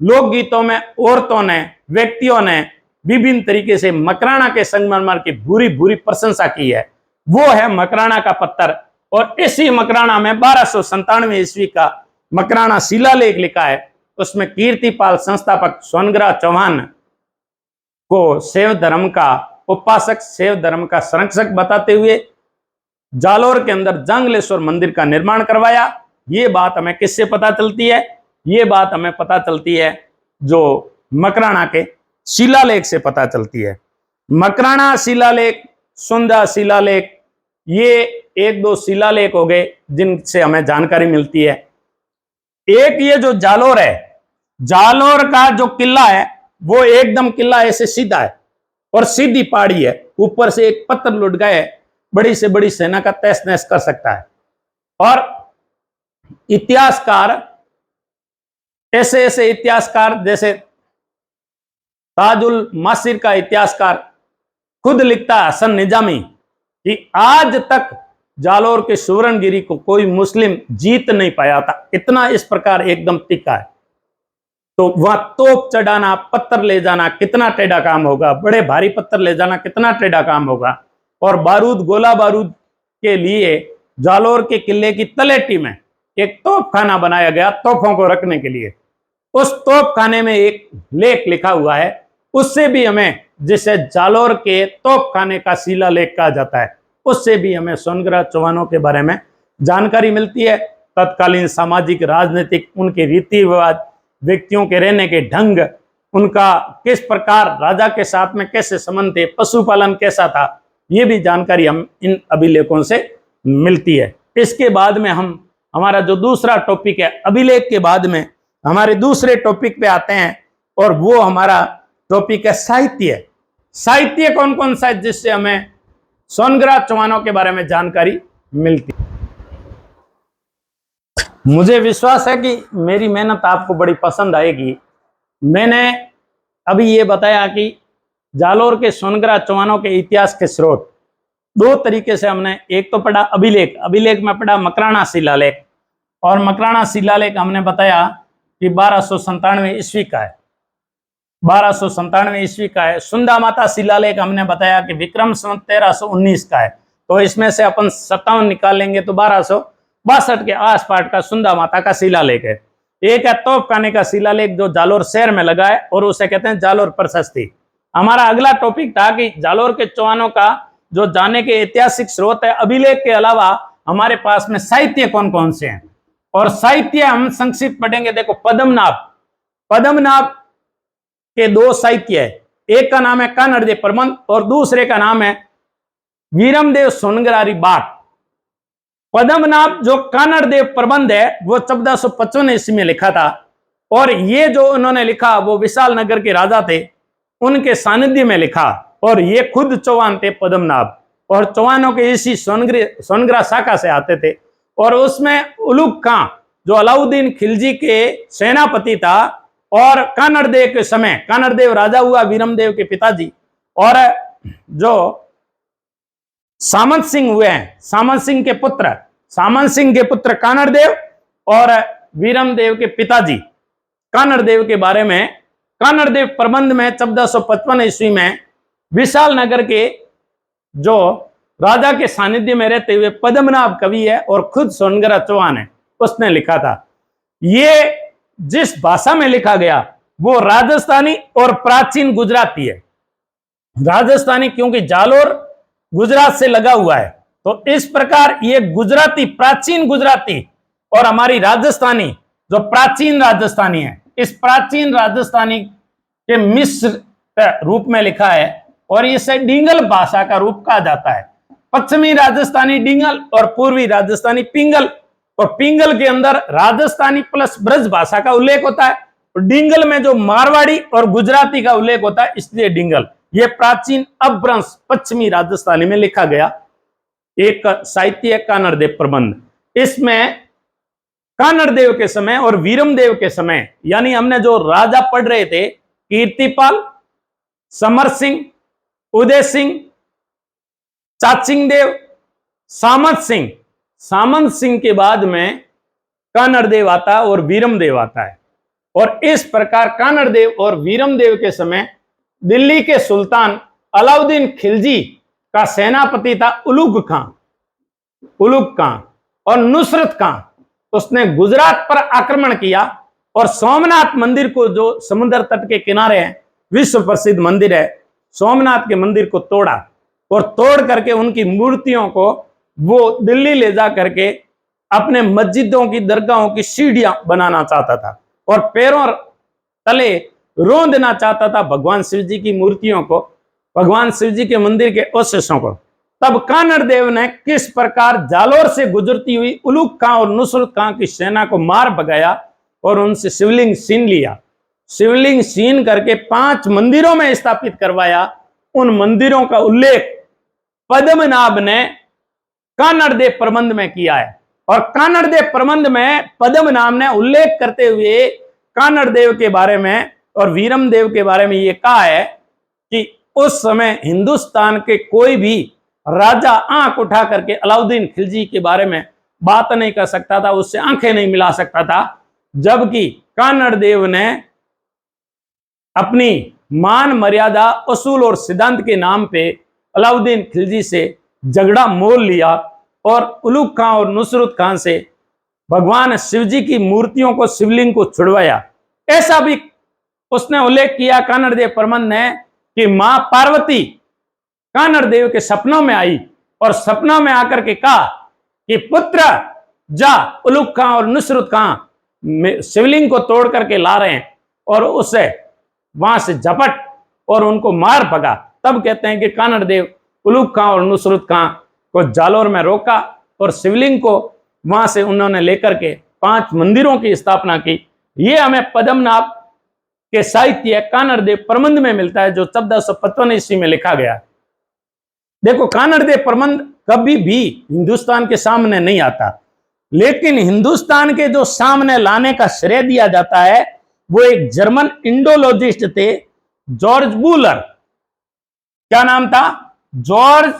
लोकगीतों में औरतों ने, व्यक्तियों ने विभिन्न तरीके से मकराना के संगमरमर की भूरी भूरी प्रशंसा की है। वो है मकराना का पत्थर। और इसी मकराना में 1297 ईस्वी का मकराना शिलालेख लिखा है। उसमें कीर्तिपाल संस्थापक सोनग्रा चौहान को शैव धर्म का उपासक, शैव धर्म का संरक्षक बताते हुए जालोर के अंदर जांगलेश्वर मंदिर का निर्माण करवाया। ये बात हमें किससे पता चलती है? ये बात हमें पता चलती है जो मकराना के शिलालेख से पता चलती है। मकराना शिलालेख, सुंदा शिलालेख, ये एक दो शिलालेख हो गए जिनसे हमें जानकारी मिलती है। एक ये जो जालोर है, जालोर का जो किला है वो एकदम किला ऐसे सीधा है और सीधी पहाड़ी है, ऊपर से एक पत्थर लुढ़ गए, बड़ी से बड़ी सेना का तहस नहस कर सकता है। और इतिहासकार, ऐसे ऐसे इतिहासकार जैसे ताजुल मासिर का इतिहासकार खुद लिखता है, हसन निजामी, कि आज तक जालोर के सुवर्णगिरी को कोई मुस्लिम जीत नहीं पाया था, इतना इस प्रकार एकदम तिक्का है। तो वहां तोप चढ़ाना, पत्थर ले जाना कितना टेढ़ा काम होगा, बड़े भारी पत्थर ले जाना कितना टेढ़ा काम होगा। और बारूद, गोला बारूद के लिए जालोर के किले की तलेटी में एक तोपखाना बनाया गया, तोपों को रखने के लिए। उस तोपखाने में एक लेख लिखा हुआ है, उससे भी हमें, जिसे जालोर के तोपखाने का शिलालेख कहा जाता है, उससे भी हमें सोनग्रा चौहानों के बारे में जानकारी मिलती है। तत्कालीन सामाजिक, राजनीतिक, उनके रीति रिवाज, व्यक्तियों के रहने के ढंग, उनका किस प्रकार राजा के साथ में कैसे संबंध थे, पशुपालन कैसा था, ये भी जानकारी हम इन अभिलेखों से मिलती है। इसके बाद में हम, हमारा जो दूसरा टॉपिक है, अभिलेख के बाद में हमारे दूसरे टॉपिक पे आते हैं, और वो हमारा टॉपिक है साहित्य। साहित्य कौन कौन सा है जिससे हमें सोनग्रा चौहानों के बारे में जानकारी मिलती है। मुझे विश्वास है कि मेरी मेहनत आपको बड़ी पसंद आएगी। मैंने अभी ये बताया कि जालोर के सोनग्रा चौहानों के इतिहास के स्रोत दो तरीके से हमने, एक तो पढ़ा अभिलेख, अभिलेख में पढ़ा मकराना शिलालेख, और मकराना शिलालेख हमने बताया कि 1297 ईस्वी का है, 1297 ईस्वी का है। सुंदा माता शिलालेख हमने बताया कि विक्रम संवत 1319 का है। तो इसमें से अपन 57 निकालेंगे तो 1262 के आसपास का सुंदा माता का शिलालेख है। एक है तोपखाने का शिलालेख जो जालोर शहर में लगा है, और उसे कहते हैं जालोर प्रशस्ति। हमारा अगला टॉपिक था कि जालोर के चौहानों का जो जाने के ऐतिहासिक स्रोत है, अभिलेख के अलावा हमारे पास में साहित्य कौन कौन से हैं, और साहित्य हम संक्षिप्त पढ़ेंगे। देखो, पद्मनाभ, पद्मनाभ के दो साहित्य है, एक का नाम है कानड़देव प्रबंध और दूसरे का नाम है वीरमदेव सोनग्रारी बाट। पद्मनाभ जो कानड़देव प्रबंध है वो 1455 ईस्वी में लिखा था, और ये जो उन्होंने लिखा वो विशाल नगर के राजा थे, उनके सानिध्य में लिखा, और ये खुद चौहान थे पद्मनाभ, और चौहानों के इसी सोनग्रा शाखा से आते थे। और उसमें उलुग खां जो अलाउद्दीन खिलजी के सेनापति था, और कानड़देव के समय, कानड़देव राजा हुआ वीरमदेव के पिताजी, और जो सामंत सिंह हुए हैं, सामंत सिंह के पुत्र, सामंत सिंह के पुत्र कानड़देव और वीरमदेव के पिताजी कानड़देव के बारे में कानड़देव प्रबंध में 1455 ईस्वी में विशाल नगर के जो राजा के सानिध्य में रहते हुए पद्मनाभ कवि है और खुद सोनग्रा चौहान है, उसने लिखा था। ये जिस भाषा में लिखा गया वो राजस्थानी और प्राचीन गुजराती है। राजस्थानी क्योंकि जालोर गुजरात से लगा हुआ है, तो इस प्रकार ये गुजराती, प्राचीन गुजराती और हमारी राजस्थानी जो प्राचीन राजस्थानी है, इस प्राचीन राजस्थानी के मिश्र रूप में लिखा है और इसे डिंगल भाषा का रूप कहा जाता है। पश्चिमी राजस्थानी डिंगल और पूर्वी राजस्थानी पिंगल, और पिंगल के अंदर राजस्थानी प्लस ब्रज भाषा का उल्लेख होता है, और डिंगल में जो मारवाड़ी और गुजराती का उल्लेख होता है, इसलिए डिंगल। यह प्राचीन अपभ्रंश पश्चिमी राजस्थानी में लिखा गया एक साहित्य कानड़ देव प्रबंध। इसमें कानड़ देव के समय और वीरम देव के समय, यानी हमने जो राजा पढ़ रहे थे, कीर्तिपाल, समर सिंह, उदय सिंह, चाचिंग देव, सामंत सिंह, सामंत सिंह के बाद में कानड़ देव आता है और वीरम देव आता है। और इस प्रकार कानड़ देव और वीरम देव के समय दिल्ली के सुल्तान अलाउद्दीन खिलजी का सेनापति था उलुग खां, उलुग खां और नुसरत खां। उसने गुजरात पर आक्रमण किया और सोमनाथ मंदिर को, जो समुद्र तट के किनारे है, विश्व प्रसिद्ध मंदिर है, सोमनाथ के मंदिर को तोड़ा और तोड़ करके उनकी मूर्तियों को वो दिल्ली ले जा करके अपने मस्जिदों की, दरगाहों की सीढ़ियां बनाना चाहता था और पैरों तले रोंदना चाहता था भगवान शिव जी की मूर्तियों को, भगवान शिव जी के मंदिर के अवशेषों को। तब कानड़ देव ने किस प्रकार जालोर से गुजरती हुई उलुग खां और नुसरत खां की सेना को मार भगाया और उनसे शिवलिंग छीन लिया। शिवलिंग छीन करके 5 मंदिरों में स्थापित करवाया। उन मंदिरों का उल्लेख पद्मनाभ ने कानड़ देव प्रबंध में किया है और कानड़ देव प्रबंध में पद्मनाभ ने उल्लेख करते हुए कानड़ देव के बारे में और वीरम देव के बारे में यह कहा है कि उस समय हिंदुस्तान के कोई भी राजा आंख उठा करके अलाउद्दीन खिलजी के बारे में बात नहीं कर सकता था, उससे आंखें नहीं मिला सकता था, जबकि कानड़ देव ने अपनी मान मर्यादा, असूल और सिद्धांत के नाम पे अलाउद्दीन खिलजी से झगड़ा मोल लिया और उलुग खां और नुसरत खां से भगवान शिव जी की मूर्तियों को, शिवलिंग को छुड़वाया। ऐसा भी उसने उल्लेख किया कानड़ देव प्रबंध ने कि मां पार्वती कानड़ देव के सपनों में आई और सपनों में आकर के कहा कि पुत्र जा, उलुग खां और नुसरत खां शिवलिंग को तोड़ करके ला रहे हैं, और उसे वहां से झपट और उनको मार भगा। तब कहते हैं कि कानड़ देव उलुग खां और नुसरत खां को जालोर में रोका और शिवलिंग को वहां से उन्होंने लेकर के 5 मंदिरों की स्थापना की। ये हमें पद्मनाभ के साहित्य कानड़ देव प्रबंध में मिलता है, जो 1455 ईस्वी में लिखा गया। देखो, कानड़ देव प्रबंध कभी भी हिंदुस्तान के सामने नहीं आता, लेकिन हिंदुस्तान के जो सामने लाने का श्रेय दिया जाता है वो एक जर्मन इंडोलॉजिस्ट थे, जॉर्ज बूलर। क्या नाम था? जॉर्ज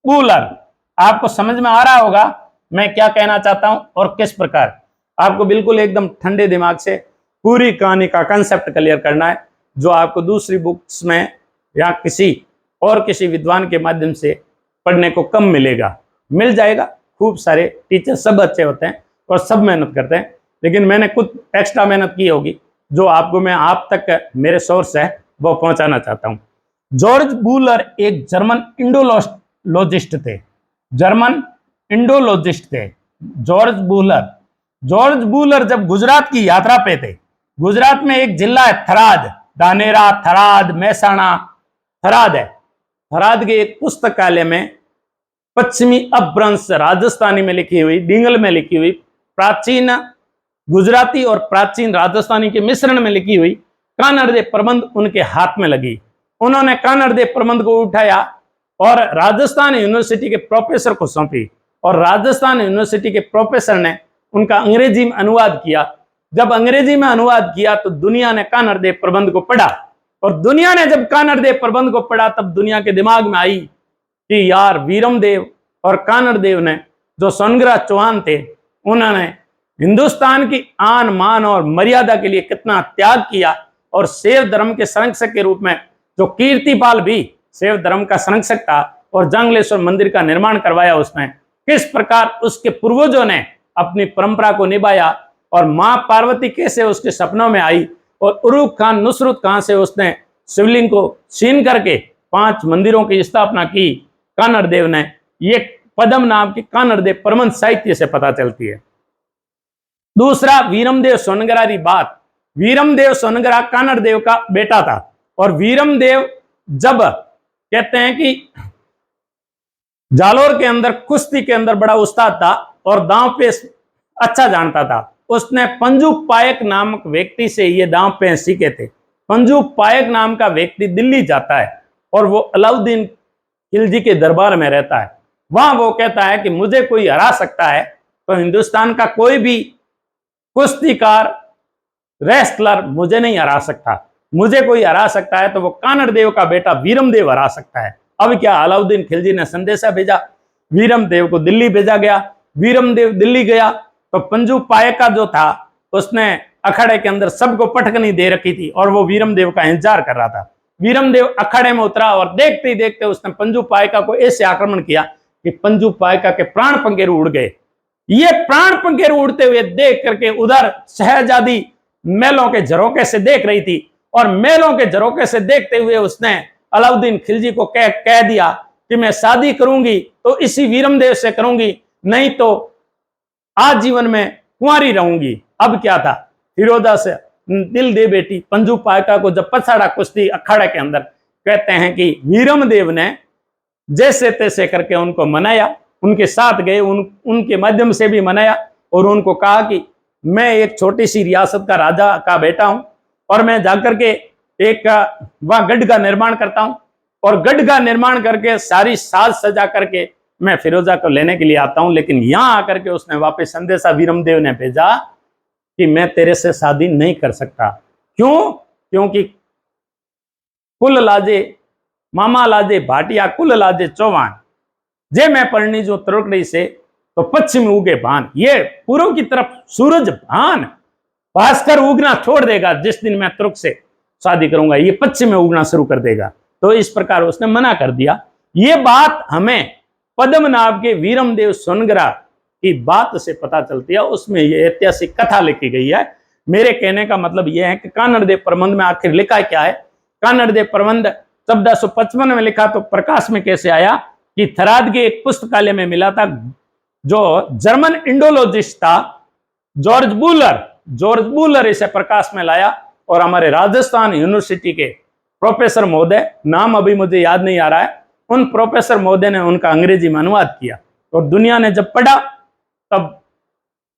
बूलर। आपको समझ में आ रहा होगा मैं क्या कहना चाहता हूं और किस प्रकार। आपको बिल्कुल एकदम ठंडे दिमाग से पूरी कहानी का कंसेप्ट क्लियर करना है, जो आपको दूसरी बुक्स में या किसी विद्वान के माध्यम से पढ़ने को कम मिलेगा। मिल जाएगा, खूब सारे टीचर सब अच्छे होते हैं और सब मेहनत करते हैं, लेकिन मैंने कुछ एक्स्ट्रा मेहनत की होगी जो आपको मैं आप तक मेरे सोर्स है वो पहुंचाना चाहता हूं। जॉर्ज बूलर एक जर्मन इंडोलॉजिस्ट थे, जर्मन इंडोलॉजिस्ट थे जॉर्ज बूलर। जॉर्ज बूलर जब गुजरात की यात्रा पे थे, गुजरात में एक जिला है थराद, धानेरा, थराद, महसाणा, थराद है। थराद के एक पुस्तकालय में पश्चिमी अपभ्रंश राजस्थानी में लिखी हुई, डिंगल में लिखी हुई, प्राचीन गुजराती और प्राचीन राजस्थानी के मिश्रण में लिखी हुई कानड़ देव प्रबंध उनके हाथ में लगी। उन्होंने कानड़ देव प्रबंध को उठाया और राजस्थान यूनिवर्सिटी के प्रोफेसर को सौंपी और राजस्थान यूनिवर्सिटी के प्रोफेसर ने उनका अंग्रेजी में अनुवाद किया। जब अंग्रेजी में अनुवाद किया तो दुनिया ने कानड़ देव प्रबंध को पढ़ा, और दुनिया ने जब कानड़ देव प्रबंध को पढ़ा तब दुनिया के दिमाग में आई कि यार, वीरम देव और कानड़ देव ने, जो सोनग्राह चौहान थे, उन्होंने हिंदुस्तान की आन मान और मर्यादा के लिए कितना त्याग किया, और शैव धर्म के संरक्षक के रूप में जो कीर्तिपाल भी शैव धर्म का संरक्षक था और जंगलेश्वर मंदिर का निर्माण करवाया, उसमें किस प्रकार उसके पूर्वजों ने अपनी परंपरा को निभाया। और माँ पार्वती कैसे उसके सपनों में आई, और उरूक खान नुसरत खान से उसने शिवलिंग को छीन करके 5 मंदिरों की स्थापना की कानड़ देव ने, ये पद्म नाम की कानड़ देव प्रबंध साहित्य से पता चलती है। दूसरा, वीरमदेव सोनगरा की बात। वीरमदेव सोनगरा कानड़ देव का बेटा था, और वीरमदेव जब कहते हैं कि जालोर के अंदर कुश्ती के अंदर बड़ा उस्ताद था और दांव पेश अच्छा जानता था, उसने पंजू पायक नामक व्यक्ति से ये दांव पेश सीखे थे। पंजू पायक नाम का व्यक्ति दिल्ली जाता है और वो अलाउद्दीन खिलजी के दरबार में रहता है। वहां वो कहता है कि मुझे कोई हरा सकता है तो हिंदुस्तान का कोई भी कुश्तीकार रेसलर मुझे नहीं हरा सकता, मुझे कोई हरा सकता है तो वो कानड़ देव का बेटा वीरमदेव हरा सकता है। अब क्या, अलाउद्दीन खिलजी ने संदेशा भेजा, वीरमदेव को दिल्ली भेजा गया। वीरमदेव दिल्ली गया तो पंजू पायका जो था उसने अखाड़े के अंदर सबको पटकनी दे रखी थी और वो वीरमदेव का इंतजार कर रहा था। वीरमदेव अखाड़े में उतरा और देखते ही देखते उसने पंजू पायका को ऐसे आक्रमण किया कि पंजू पायका के प्राण पंखेरु उड़ गए। ये प्राण पंखेरु उड़ते हुए देख करके उधर शहजादी महलों के झरोके से देख रही थी, और महलों के झरोके से देखते हुए उसने अलाउद्दीन खिलजी को कह दिया कि मैं शादी करूंगी तो इसी वीरमदेव से करूंगी, नहीं तो आजीवन में कुंवारी रहूंगी। अब क्या था, फिरोजा से दिल दे बेटी पंजू पायका को जब पछाड़ा कुश्ती अखाड़े के अंदर, कहते हैं कि वीरमदेव ने जैसे तैसे करके उनको मनाया, उनके साथ गए, उनके माध्यम से भी मनाया और उनको कहा कि मैं एक छोटी सी रियासत का राजा का बेटा हूं और मैं जाकर के एक वहां गढ़ का निर्माण करता हूं, और गढ़ का निर्माण करके सारी साज सजा करके मैं फिरोजा को लेने के लिए आता हूं। लेकिन यहां आकर के उसने वापस संदेशा वीरमदेव ने भेजा कि मैं तेरे से शादी नहीं कर सकता। क्यों? क्योंकि कुल लाजे मामा लाजे भाटिया, कुल लाजे चौहान, जे मैं परणी जो त्रोकड़ी से तो पश्चिम उगे भान। ये पूर्व की तरफ सूरज भान भास्कर उगना छोड़ देगा जिस दिन मैं तुर्क से शादी करूंगा, ये पश्चिम में उगना शुरू कर देगा। तो इस प्रकार उसने मना कर दिया। ये बात हमें पद्मनाभ के वीरमदेव सोनगरा की बात से पता चलती है, उसमें ये ऐतिहासिक कथा लिखी गई है। मेरे कहने का मतलब यह है कि कानड़ देव प्रबंध में आखिर लिखा क्या है। कानड़ देव प्रबंध 1455 में लिखा, तो प्रकाश में कैसे आया कि थराद के एक पुस्तकालय में मिला था, जो जर्मन इंडोलॉजिस्ट था जॉर्ज बूलर इसे प्रकाश में लाया, और हमारे राजस्थान यूनिवर्सिटी के प्रोफेसर महोदय, नाम अभी मुझे याद नहीं आ रहा है, उन प्रोफेसर महोदय ने उनका अंग्रेजी में अनुवाद किया, और दुनिया ने जब पढ़ा तब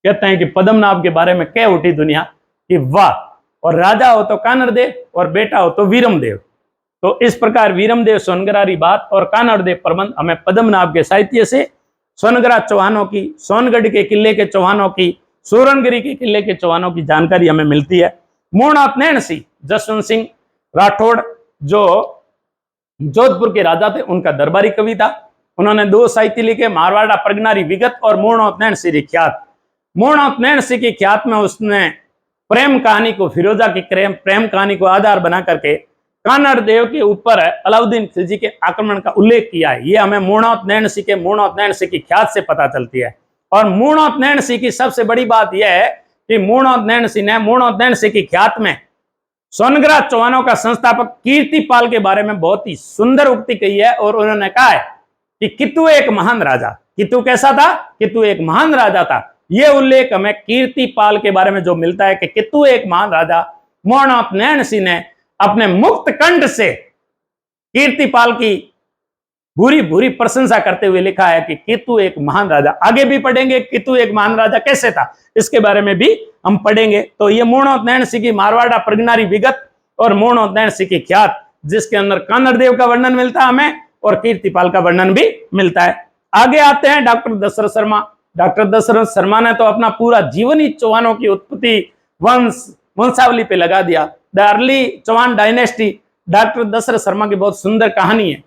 कहते हैं कि पद्मनाभ के बारे में कह उठी दुनिया कि वाह, और राजा हो तो कानड़ देव और बेटा हो तो वीरमदेव। तो इस प्रकार वीरमदेव सोनगरा की बात और कानड़ देव प्रबंध हमें पद्मनाभ के साहित्य से, सोनगरा चौहानों की, सोनगढ़ के किले के चौहानों की, सूरनगिरी के किले के चौहानों की जानकारी हमें मिलती है। मूर्णनाथ नैन सिंह, जसवंत सिंह राठौड़ जो जोधपुर के राजा थे, उनका दरबारी कवि था। उन्होंने 2 साहित्य लिखे, मारवाड़ा प्रगनारी विगत और मूर्णनाथ नैन सिंह की ख्यात। मूर्णनाथ नैन सिंह की ख्यात में उसने प्रेम कहानी को, फिरोजा की प्रेम कहानी को आधार बना करके कानड़ देव के ऊपर अलाउद्दीन खिलजी के आक्रमण का उल्लेख किया है। ये हमें मूर्णनाथ नैन सिंह के मूर्णनाथ नैन सिंह की ख्यात से पता चलती है। और मूर्णनाथ नैन सिंह की सबसे बड़ी बात यह है कि मूर्णनाथ नैन सिंह ने मूर्णनाथ नैन सिंह की ख्यात में सोनगरा चौहानों का संस्थापक कीर्तिपाल के बारे में बहुत ही सुंदर उक्ति कही है, और उन्होंने कहा है कि कितु एक महान राजा, कितु कैसा था, कितु एक महान राजा था। यह उल्लेख हमें कीर्तिपाल के बारे में जो मिलता है कि कितु एक महान राजा, मूर्णनाथ नैन सिंह ने अपने मुक्त कंठ से कीर्तिपाल की भूरी भूरी प्रशंसा करते हुए लिखा है कि कितु एक महान राजा। आगे भी पढ़ेंगे कितु एक महान राजा कैसे था, इसके बारे में भी हम पढ़ेंगे। तो ये मूर्णनाथ नैन सिंह की मारवाड़ा प्रगनारी विगत और मूर्णनाथ नैन सिंह की ख्यात, जिसके अंदर कानड़ देव का वर्णन मिलता है हमें और कीर्तिपाल का वर्णन भी मिलता है। आगे आते हैं डॉक्टर दशरथ शर्मा। डॉक्टर दशरथ शर्मा ने तो अपना पूरा जीवन ही चौहानों की उत्पत्ति वंशावली पे लगा दिया। The early Chauhan dynasty, doctor Dashrath Sharma की बहुत सुंदर कहानी है,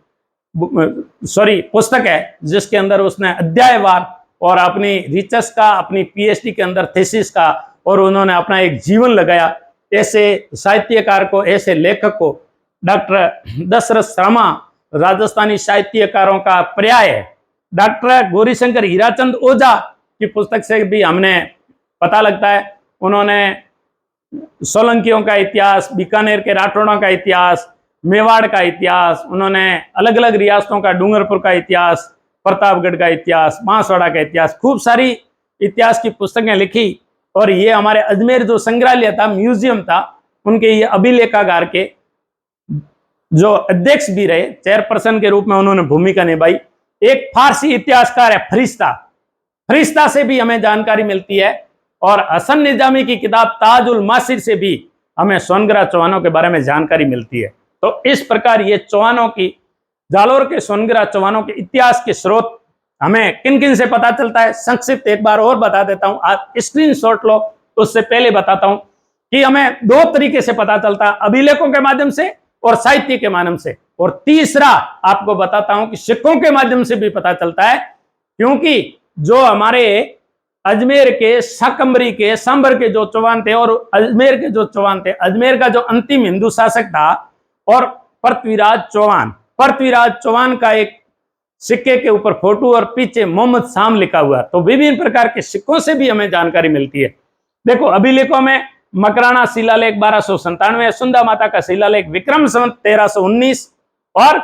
पुस्तक है, जिसके अंदर उसने अध्यायवार और अपनी रिसर्च का, अपनी पीएचडी के अंदर थीसिस का, और उन्होंने अपना एक जीवन लगाया। ऐसे साहित्यकार को, ऐसे लेखक को डॉक्टर दशरथ शर्मा राजस्थानी साहित्यकारों का पर्याय है। डॉक्टर गौरीशंकर हीराचंद ओझा की पुस्तक से भी हमने पता लगता है उन्होंने सोलंकियों का इतिहास, बीकानेर के राठौड़ों का इतिहास, मेवाड़ का इतिहास, उन्होंने अलग अलग रियासतों का, डूंगरपुर का इतिहास, प्रतापगढ़ का इतिहास, बांसवाड़ा का इतिहास, खूब सारी इतिहास की पुस्तकें लिखी। और ये हमारे अजमेर जो संग्रहालय था, म्यूजियम था, उनके ये अभिलेखागार के जो अध्यक्ष भी रहे, चेयरपर्सन के रूप में उन्होंने भूमिका निभाई। एक फारसी इतिहासकार है फरिश्ता, फरिश्ता से भी हमें जानकारी मिलती है। और हसन निजामी की किताब ताजुल मासिर से भी हमें सोनगरा चौहानों के बारे में जानकारी मिलती है। तो इस प्रकार ये चौहानों की, जालोर के सोनगरा चौहानों के इतिहास के स्रोत हमें किन किन से पता चलता है, संक्षिप्त एक बार और बता देता हूं, आप स्क्रीनशॉट लो। उससे पहले बताता हूं कि हमें दो तरीके से पता चलता है, अभिलेखों के माध्यम से और साहित्य के माध्यम से। और तीसरा आपको बताता हूं कि सिक्कों के माध्यम से भी पता चलता है, क्योंकि जो हमारे अजमेर के, शाकंभरी के, सांबर के जो चौहान थे और अजमेर के जो चौहान थे, अजमेर का जो अंतिम हिंदू शासक था और पृथ्वीराज चौहान का एक सिक्के के ऊपर फोटो और पीछे मोहम्मद शाम लिखा हुआ। तो विभिन्न प्रकार के सिक्कों से भी हमें जानकारी मिलती है। देखो अभिलेखों में मकराना शिलालेख 1297, सुंदा माता का शिलालेख विक्रम संवत 1319 और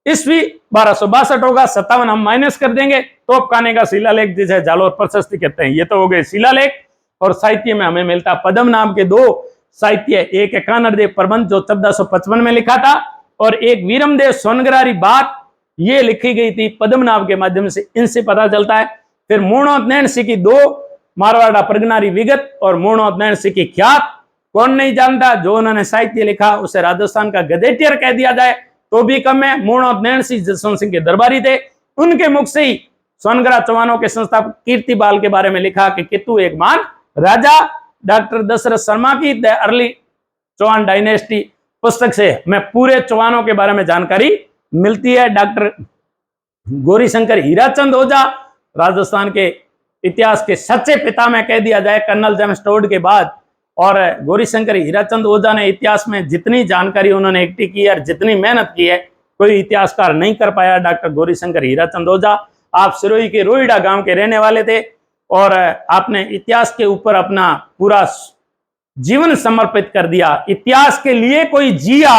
ईस्वी 1262 होगा। 57 हम माइनस कर देंगे। तोपखाने का शिलालेख जिसे जालोर प्रशस्ति कहते हैं, ये तो हो गए शिलालेख। और साहित्य में हमें मिलता पद्म नाम के दो साहित्य, एक कानड़देव प्रबंध जो 1455 में लिखा था और एक वीरमदेव सोनगरारी बात, ये लिखी गई थी पद्म नाम के माध्यम से, इनसे पता चलता है। फिर मूर्णोत नैन सिक्की दो, मारवाड़ा प्रगनारी विगत और मूर्णोत नैन सिक्की ख्यात। कौन नहीं जानता, जो उन्होंने साहित्य लिखा उसे राजस्थान का गजेटियर कह दिया जाए तो भी कम है। मूर्णोत नैन सिंह जसवंत सिंह के दरबारी थे, उनके मुख से ही सोनगरा चौहानों के संस्थापक कीर्तिपाल के बारे में लिखा कि कितु एक महान राजा। डॉक्टर दशरथ शर्मा की द अर्ली चौहान डायनेस्टी पुस्तक से हमें पूरे चौहानों के बारे में जानकारी मिलती है। डॉक्टर गौरीशंकर हीराचंद ओझा राजस्थान के इतिहास के सच्चे पिता में कह दिया जाए, कर्नल जेम्स टोड के बाद। और गौरीशंकर हीराचंद ओझा ने इतिहास में जितनी जानकारी उन्होंने इकट्ठी की है और जितनी मेहनत की है, कोई इतिहासकार नहीं कर पाया। डॉक्टर गौरीशंकर हीराचंद ओझा, आप सिरोही के रोहिड़ा गांव के रहने वाले थे और आपने इतिहास के ऊपर अपना पूरा जीवन समर्पित कर दिया। इतिहास के लिए कोई जिया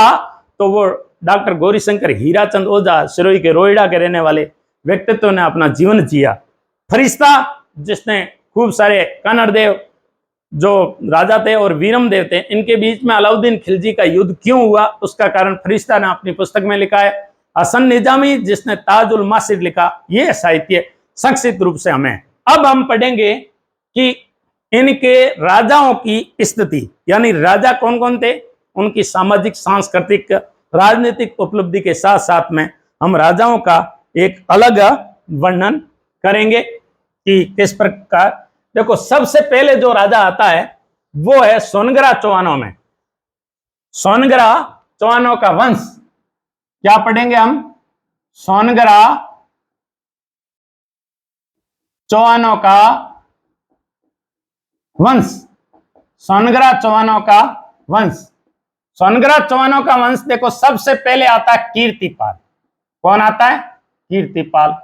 तो वो डॉक्टर गौरीशंकर हीराचंद ओझा, सिरोही के रोहिड़ा के रहने वाले व्यक्तित्व ने अपना जीवन जिया। फरिश्ता, जिसने खूब सारे कन्नड़देव जो राजा थे और वीरमदेव थे, इनके बीच में अलाउद्दीन खिलजी का युद्ध क्यों हुआ उसका कारण फरिश्ता ने अपनी पुस्तक में लिखा है। हसन निजामी, जिसने ताजुल मासिर लिखा, ये साहित्य संक्षिप्त रूप से हमें। अब हम पढ़ेंगे कि इनके राजाओं की स्थिति, यानी राजा कौन कौन थे, उनकी सामाजिक, सांस्कृतिक, राजनीतिक उपलब्धि के साथ साथ में हम राजाओं का एक अलग वर्णन करेंगे कि किस प्रकार। देखो सबसे पहले जो राजा आता है वो है सोनगरा चौहानों में, सोनगरा चौहानों का वंश। क्या पढ़ेंगे हम? सोनगरा चौहानों का वंश, सोनगरा चौहानों का वंश। सोनगरा चौहानों का वंश देखो सबसे पहले आता है कीर्तिपाल। कौन आता है? कीर्तिपाल।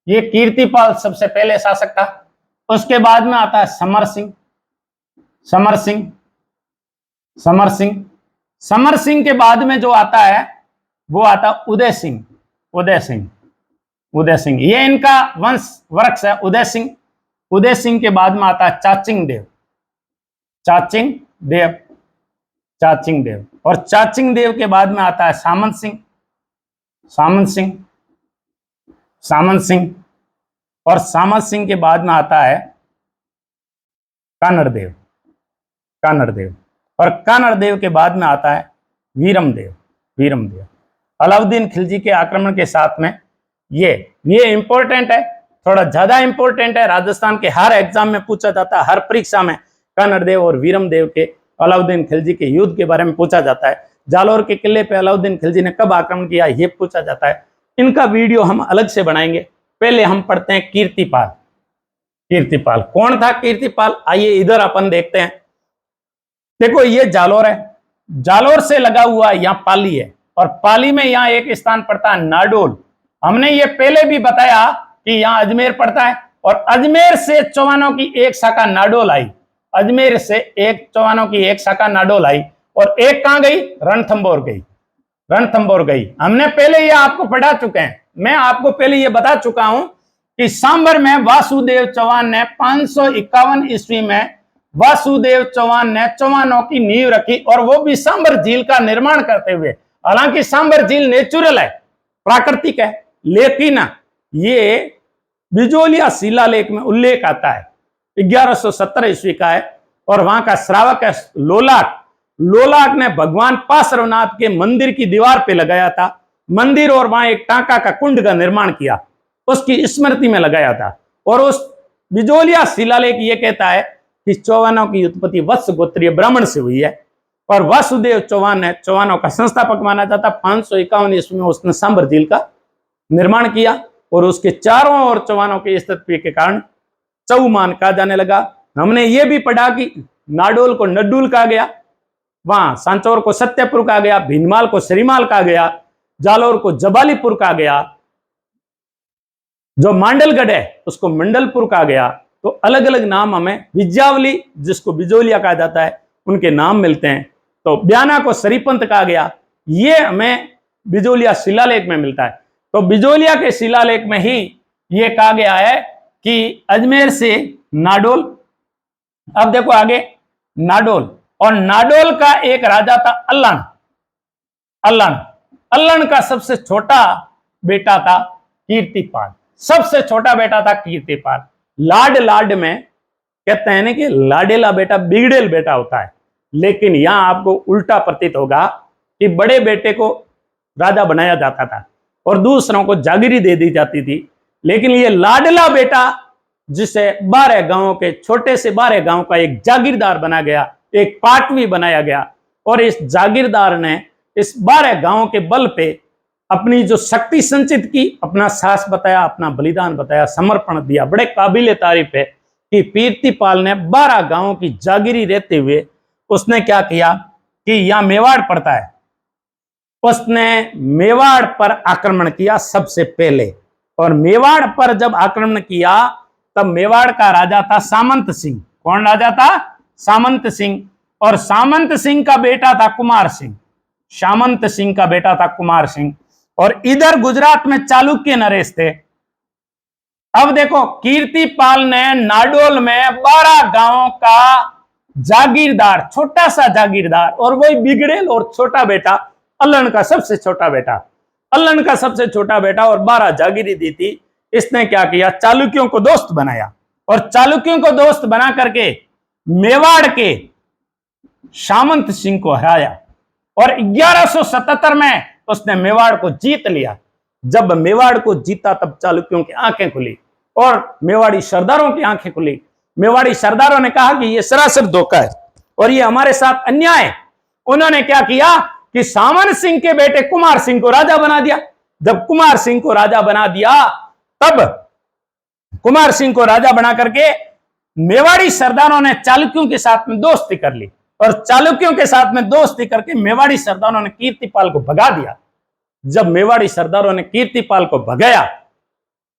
ये कीर्तिपाल सबसे पहले शासक था। उसके बाद में आता है समर सिंह। समर सिंह समर सिंह समर सिंह के बाद में जो आता है वो आता उदय सिंह। उदय सिंह उदय सिंह, ये इनका वंश वृक्ष है, उदय सिंह। उदय सिंह के बाद में आता है चाचिंग देव। चाचिंग देव चाचिंग देव और चाचिंग देव के बाद में आता है सामंत सिंह। सामंत सिंह सामंत सिंह और सामंत सिंह के बाद में आता है कानड़देव। कानड़देव और कानड़देव के बाद में आता है वीरमदेव। वीरमदेव अलाउद्दीन खिलजी के आक्रमण के साथ में ये इंपॉर्टेंट है, थोड़ा ज्यादा इंपॉर्टेंट है। राजस्थान के हर एग्जाम में पूछा जाता है, हर परीक्षा में कानड़देव और वीरमदेव के, अलाउद्दीन खिलजी के युद्ध के बारे में पूछा जाता है। जालोर के किले पे अलाउद्दीन खिलजी ने कब आक्रमण किया ये पूछा जाता है। इनका वीडियो हम अलग से बनाएंगे। पहले हम पढ़ते हैं कीर्तिपाल। कीर्तिपाल कौन था? कीर्तिपाल, आइए इधर अपन देखते हैं। देखो ये जालोर है, जालोर से लगा हुआ यहाँ पाली है और पाली में यहाँ एक स्थान पड़ता है नाडोल। हमने ये पहले भी बताया कि यहाँ अजमेर पड़ता है और अजमेर से चौहानों की एक शाखा नाडोल आई। अजमेर से एक चौहानों की एक शाखा नाडोल आई और एक कहां गई, रणथंभौर गई, रणथंभौर गई। हमने पहले ये आपको पढ़ा चुके हैं, मैं आपको पहले ये बता चुका हूं कि सांबर में वासुदेव चौहान ने 551 ईस्वी में वासुदेव चौहान ने चौहानों की नींव रखी और वो भी सांबर झील का निर्माण करते हुए। हालांकि सांबर झील नेचुरल है, प्राकृतिक है, लेकिन ये बिजोलिया शिलालेख में उल्लेख आता है 1117 ईस्वी का है और वहां का श्रावक है लोलाट। लोलाट ने भगवान पार्श्वनाथ के मंदिर की दीवार पे लगाया था मंदिर और वहां एक टांका का कुंड का निर्माण किया, उसकी स्मृति में लगाया था। और उस बिजोलिया शिलालेख ये कहता है कि चौहानों की उत्पत्ति वत्स गोत्रीय ब्राह्मण से हुई है और वासुदेव चौहान ने चौहानों का संस्थापक माना जाता। 551 ईस्वी में उसने सांबर झील का निर्माण किया और उसके चारों ओर चौहानों के अस्तित्व के कारण चौमान कहा जाने लगा। हमने ये भी पढ़ा कि नाडोल को नड्डूल कहा गया, वहां सांचौर को सत्यपुर कहा गया, भीनमाल को श्रीमाल कहा गया, जालोर को जबालीपुर कहा गया, जो मांडलगढ़ है उसको मंडलपुर कहा गया। तो अलग अलग नाम हमें विज्यावली जिसको बिजोलिया कहा जाता है उनके नाम मिलते हैं। तो ब्याना को सरीपंत कहा गया, ये हमें बिजोलिया शिलालेख में मिलता है। तो बिजोलिया के शिलालेख में ही ये कहा गया है कि अजमेर से नाडोल। अब देखो आगे नाडोल, और नाडोल का एक राजा था अल्लण। अल्लण अल्लण का सबसे छोटा बेटा था कीर्तिपाल, सबसे छोटा बेटा था कीर्तिपाल। लाड लाड में कहते हैं ना कि लाडेला बेटा बिगड़ेल बेटा होता है, लेकिन यहां आपको उल्टा प्रतीत होगा कि बड़े बेटे को राजा बनाया जाता था और दूसरों को जागीरी दे दी जाती थी। लेकिन ये लाडला बेटा जिसे 12 गांवों के छोटे से 12 गांव का एक जागीरदार बना गया, एक पाटवी बनाया गया और इस जागीरदार ने इस 12 गांवों के बल पे अपनी जो शक्ति संचित की, अपना साहस बताया, अपना बलिदान बताया, समर्पण दिया। बड़े काबिल तारीफ है कि कीर्तिपाल ने 12 गांवों की जागीरी रहते हुए उसने क्या किया कि यहां मेवाड़ पड़ता है, उसने मेवाड़ पर आक्रमण किया सबसे पहले। और मेवाड़ पर जब आक्रमण किया तब मेवाड़ का राजा था सामंत सिंह। कौन राजा था? सामंत सिंह। और सामंत सिंह का बेटा था कुमार सिंह, सामंत सिंह का बेटा था कुमार सिंह। और इधर गुजरात में चालुक्य नरेश थे। अब देखो कीर्तिपाल ने नाडोल में 12 गांवों का जागीरदार, छोटा सा जागीरदार, और वही बिगड़ेल और छोटा बेटा अल्लण का सबसे छोटा बेटा, अल्लण का सबसे छोटा बेटा और 12 जागीरी दी थी। इसने क्या किया? चालुक्यों को दोस्त बनाया और चालुक्यों को दोस्त बना करके मेवाड़ के सामंत सिंह को हराया और 1177 में उसने मेवाड़ को जीत लिया। जब मेवाड़ को जीता तब चालुक्यों की आंखें खुली और मेवाड़ी सरदारों की आंखें खुली। मेवाड़ी सरदारों ने कहा कि यह सरासर धोखा है और यह हमारे साथ अन्याय है। उन्होंने क्या किया कि सामंत सिंह के बेटे कुमार सिंह को राजा बना दिया। जब कुमार सिंह को राजा बना दिया तब कुमार सिंह को राजा बना करके मेवाड़ी सरदारों ने चालुक्यों के साथ में दोस्ती कर ली और चालुक्यों के साथ में दोस्ती करके मेवाड़ी सरदारों ने कीर्तिपाल को भगा दिया। जब मेवाड़ी सरदारों ने कीर्तिपाल को भगाया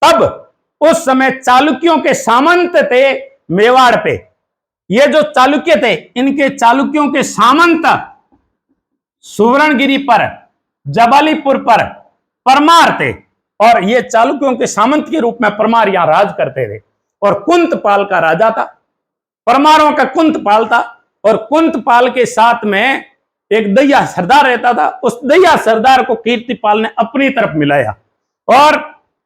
तब उस समय चालुक्यों के सामंत थे मेवाड़ पे। ये जो चालुक्य थे इनके चालुक्यों के सामंत सुवर्णगिरी पर, जबालीपुर पर परमार थे और ये चालुक्यों के सामंत के रूप में परमार यहां राज करते थे। और कुंतपाल का राजा था, परमारों का कुंतपाल था और कुंतपाल के साथ में एक दैया सरदार रहता था। उस दैया सरदार को कीर्तिपाल ने अपनी तरफ मिलाया और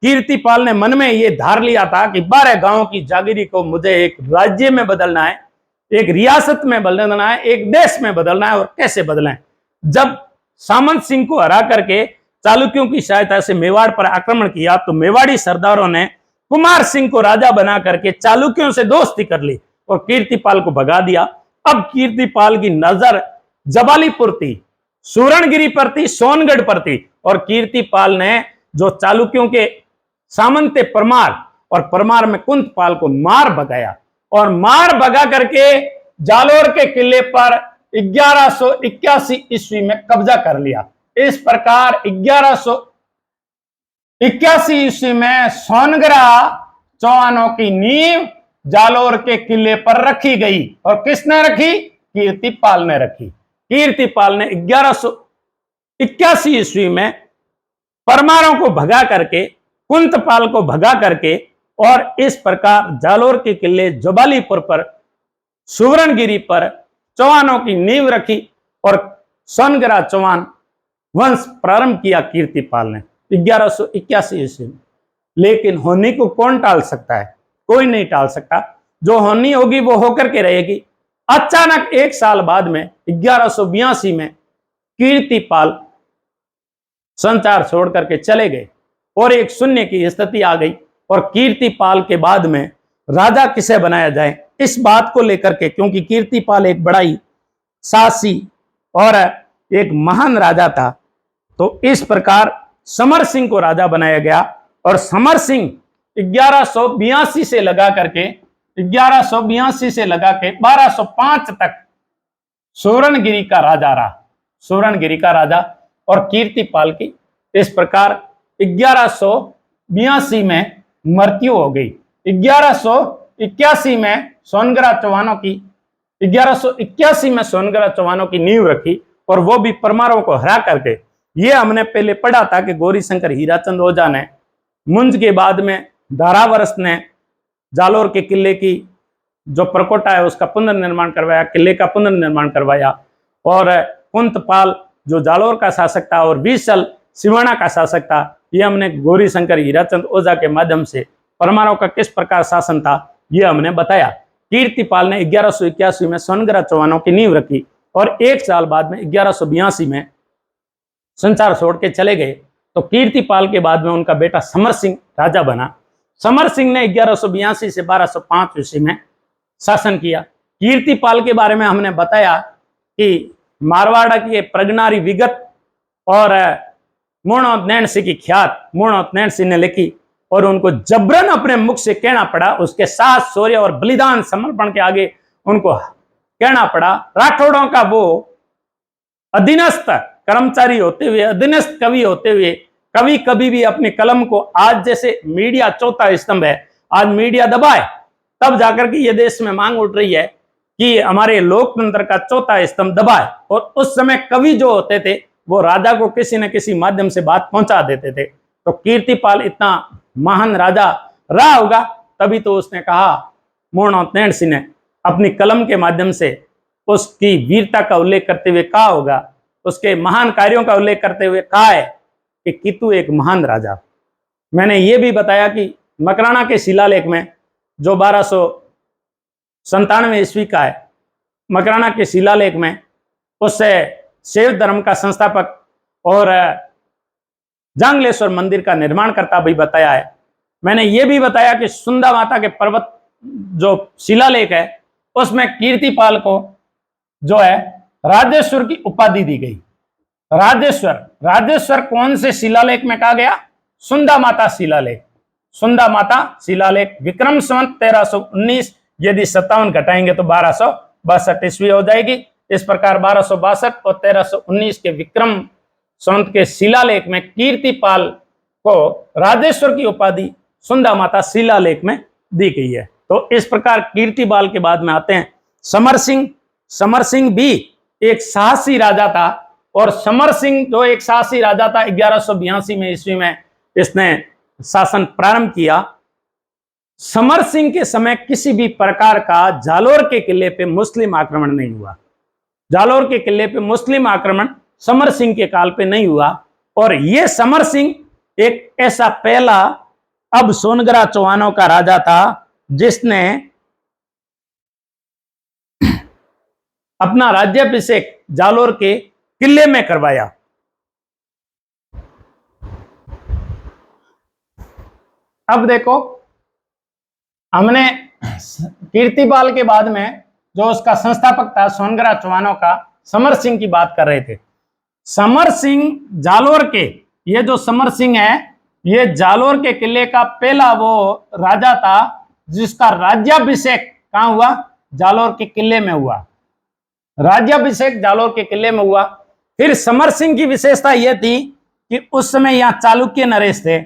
कीर्तिपाल ने मन में यह धार लिया था कि 12 गांवों की जागीरी को मुझे एक राज्य में बदलना है, एक रियासत में बदलना है, एक देश में बदलना है। और कैसे बदलें? जब सामंत सिंह को हरा करके चालुक्यों की सहायता से मेवाड़ पर आक्रमण किया तो मेवाड़ी सरदारों ने कुमार सिंह को राजा बना करके चालुक्यों से दोस्ती कर ली और कीर्तिपाल को भगा दिया। अब कीर्तिपाल की नजर जबालीपुर थी, सुवर्णगिरी पर थी, सोनगढ़ पर थी और कीर्तिपाल ने जो चालुक्यों के सामंत परमार और परमार में कुंतपाल को मार भगाया और मार भगा करके जालोर के किले पर 1181 ईस्वी में कब्जा कर लिया। इस प्रकार 1181 ईस्वी में सोनगढ़ चौहानों की नींव जालोर के किले पर रखी गई। और किसने रखी? कीर्तिपाल ने रखी। कीर्तिपाल ने 1181 ईस्वी में परमारों को भगा करके, कुंतपाल को भगा करके, और इस प्रकार जालोर के किले जोबालीपुर पर, सुवर्णगिरी पर चौहानों की नींव रखी और सोनगरा चौहान वंश प्रारंभ किया कीर्तिपाल ने 1181 ईस्वी में। लेकिन होनी को कौन टाल सकता है? कोई नहीं टाल सकता। जो होनी होगी वो होकर के रहेगी। अचानक एक साल बाद में 1182 में कीर्तिपाल संसार छोड़ करके चले गए और एक शून्य की स्थिति आ गई। और कीर्तिपाल के बाद में राजा किसे बनाया जाए, इस बात को लेकर के, क्योंकि कीर्तिपाल एक बड़ा ही साहसी और एक महान राजा था, तो इस प्रकार समर सिंह को राजा बनाया गया। और समर सिंह 1182 से लगा करके 1205 तक सुवर्णगिरी का राजा रहा, सुवर्णगिरी का राजा। और कीर्तिपाल की इस प्रकार 1182 में मृत्यु हो गई। 1181 में सोनगरा चौहानों की 1181 में सोनगरा चौहानों की नींव रखी, और वो भी परमारों को हरा करके। ये हमने पहले पढ़ा था कि गौरीशंकर हीराचंद ओझा ने मुंज के बाद में धारावरस ने जालोर के किले की जो प्रकोटा है उसका पुनर्निर्माण करवाया, किले का पुनर्निर्माण करवाया। और कुंतपाल जो जालोर का शासक था और बीसल सिवाना का शासक था, ये हमने गौरीशंकर हीराचंद ओझा के माध्यम से परमारों का किस प्रकार शासन था ये हमने बताया। कीर्तिपाल ने 1181 में सोनगरा चौहानों की नींव रखी और एक साल बाद में 1182 में संसार छोड़ के चले गए। तो कीर्तिपाल के बाद में उनका बेटा समर सिंह राजा बना। समर सिंह ने 1182 से 1205 ईस्वी में शासन किया। कीर्तिपाल के बारे में हमने बताया कि मारवाड़ के प्रगनारी विगत और मूर्णोत्नयन सिंह की ख्यात मूर्णोत्नयन सिंह ने लिखी, और उनको जबरन अपने मुख से कहना पड़ा, उसके साहस, शौर्य और बलिदान समर्पण के आगे उनको कहना पड़ा। राठौड़ों का वो अधीनस्थ कर्मचारी होते हुए, अधीनस्थ कवि होते हुए, कवि कभी भी अपनी कलम को, आज जैसे मीडिया चौथा स्तंभ है, आज मीडिया दबाए तब जाकर के ये देश में मांग उठ रही है कि हमारे लोकतंत्र का चौथा स्तंभ दबाए। और उस समय कवि जो होते थे वो राजा को किसी न किसी माध्यम से बात पहुंचा देते थे। तो कीर्तिपाल इतना महान राजा रहा होगा, तभी तो उसने कहा, मूर्णोत्नयन सिंह ने अपनी कलम के माध्यम से उसकी वीरता का उल्लेख करते हुए कहा होगा, उसके महान कार्यों का उल्लेख करते हुए कहा है कि तू एक महान राजा। मैंने ये भी बताया कि मकराना के शिलालेख में जो 1297 ईस्वी का है, मकराना के शिलालेख में उससे शैव धर्म का संस्थापक और जांगलेश्वर मंदिर का निर्माण करता भी बताया है। मैंने ये भी बताया कि सुंदा माता के पर्वत जो शिलालेख है उसमें कीर्तिपाल को जो है राजेश्वर की उपाधि दी गई। राजेश्वर कौन से शिलालेख में कहा गया? सुंदा माता शिलालेख। सुंदा माता शिलालेख विक्रम संवत 1319, यदि 57 घटाएंगे तो 1262 ईस्वी हो जाएगी। इस प्रकार 1262 और 1319 के विक्रम संवत के शिलालेख में कीर्तिपाल को राजेश्वर की उपाधि सुंदा माता शिलालेख में दी गई है। तो इस प्रकार कीर्तिपाल के बाद में आते हैं समर सिंह। समर सिंह भी एक साहसी राजा था, और समर सिंह जो एक साहसी राजा था 1182 में ईस्वी में इसने शासन प्रारंभ किया। समर सिंह के समय किसी भी प्रकार का जालोर के किले पे मुस्लिम आक्रमण नहीं हुआ। जालोर के किले पे मुस्लिम आक्रमण समर सिंह के काल पे नहीं हुआ। और ये समर सिंह एक ऐसा पहला अब सोनगरा चौहानों का राजा था जिसने अपना राज्याभिषेक जालोर के किले में करवाया। अब देखो, हमने कीर्तिपाल के बाद में जो उसका संस्थापक था सोनगरा चौहानों का, समर सिंह की बात कर रहे थे। समर सिंह जालोर के, ये जो समर सिंह है ये जालोर के किले का पहला वो राजा था जिसका राज्याभिषेक कहां हुआ? जालोर के किले में हुआ। राज्याभिषेक जालोर के किले में हुआ। फिर समर सिंह की विशेषता यह थी कि उस समय यहां चालुक्य नरेश थे,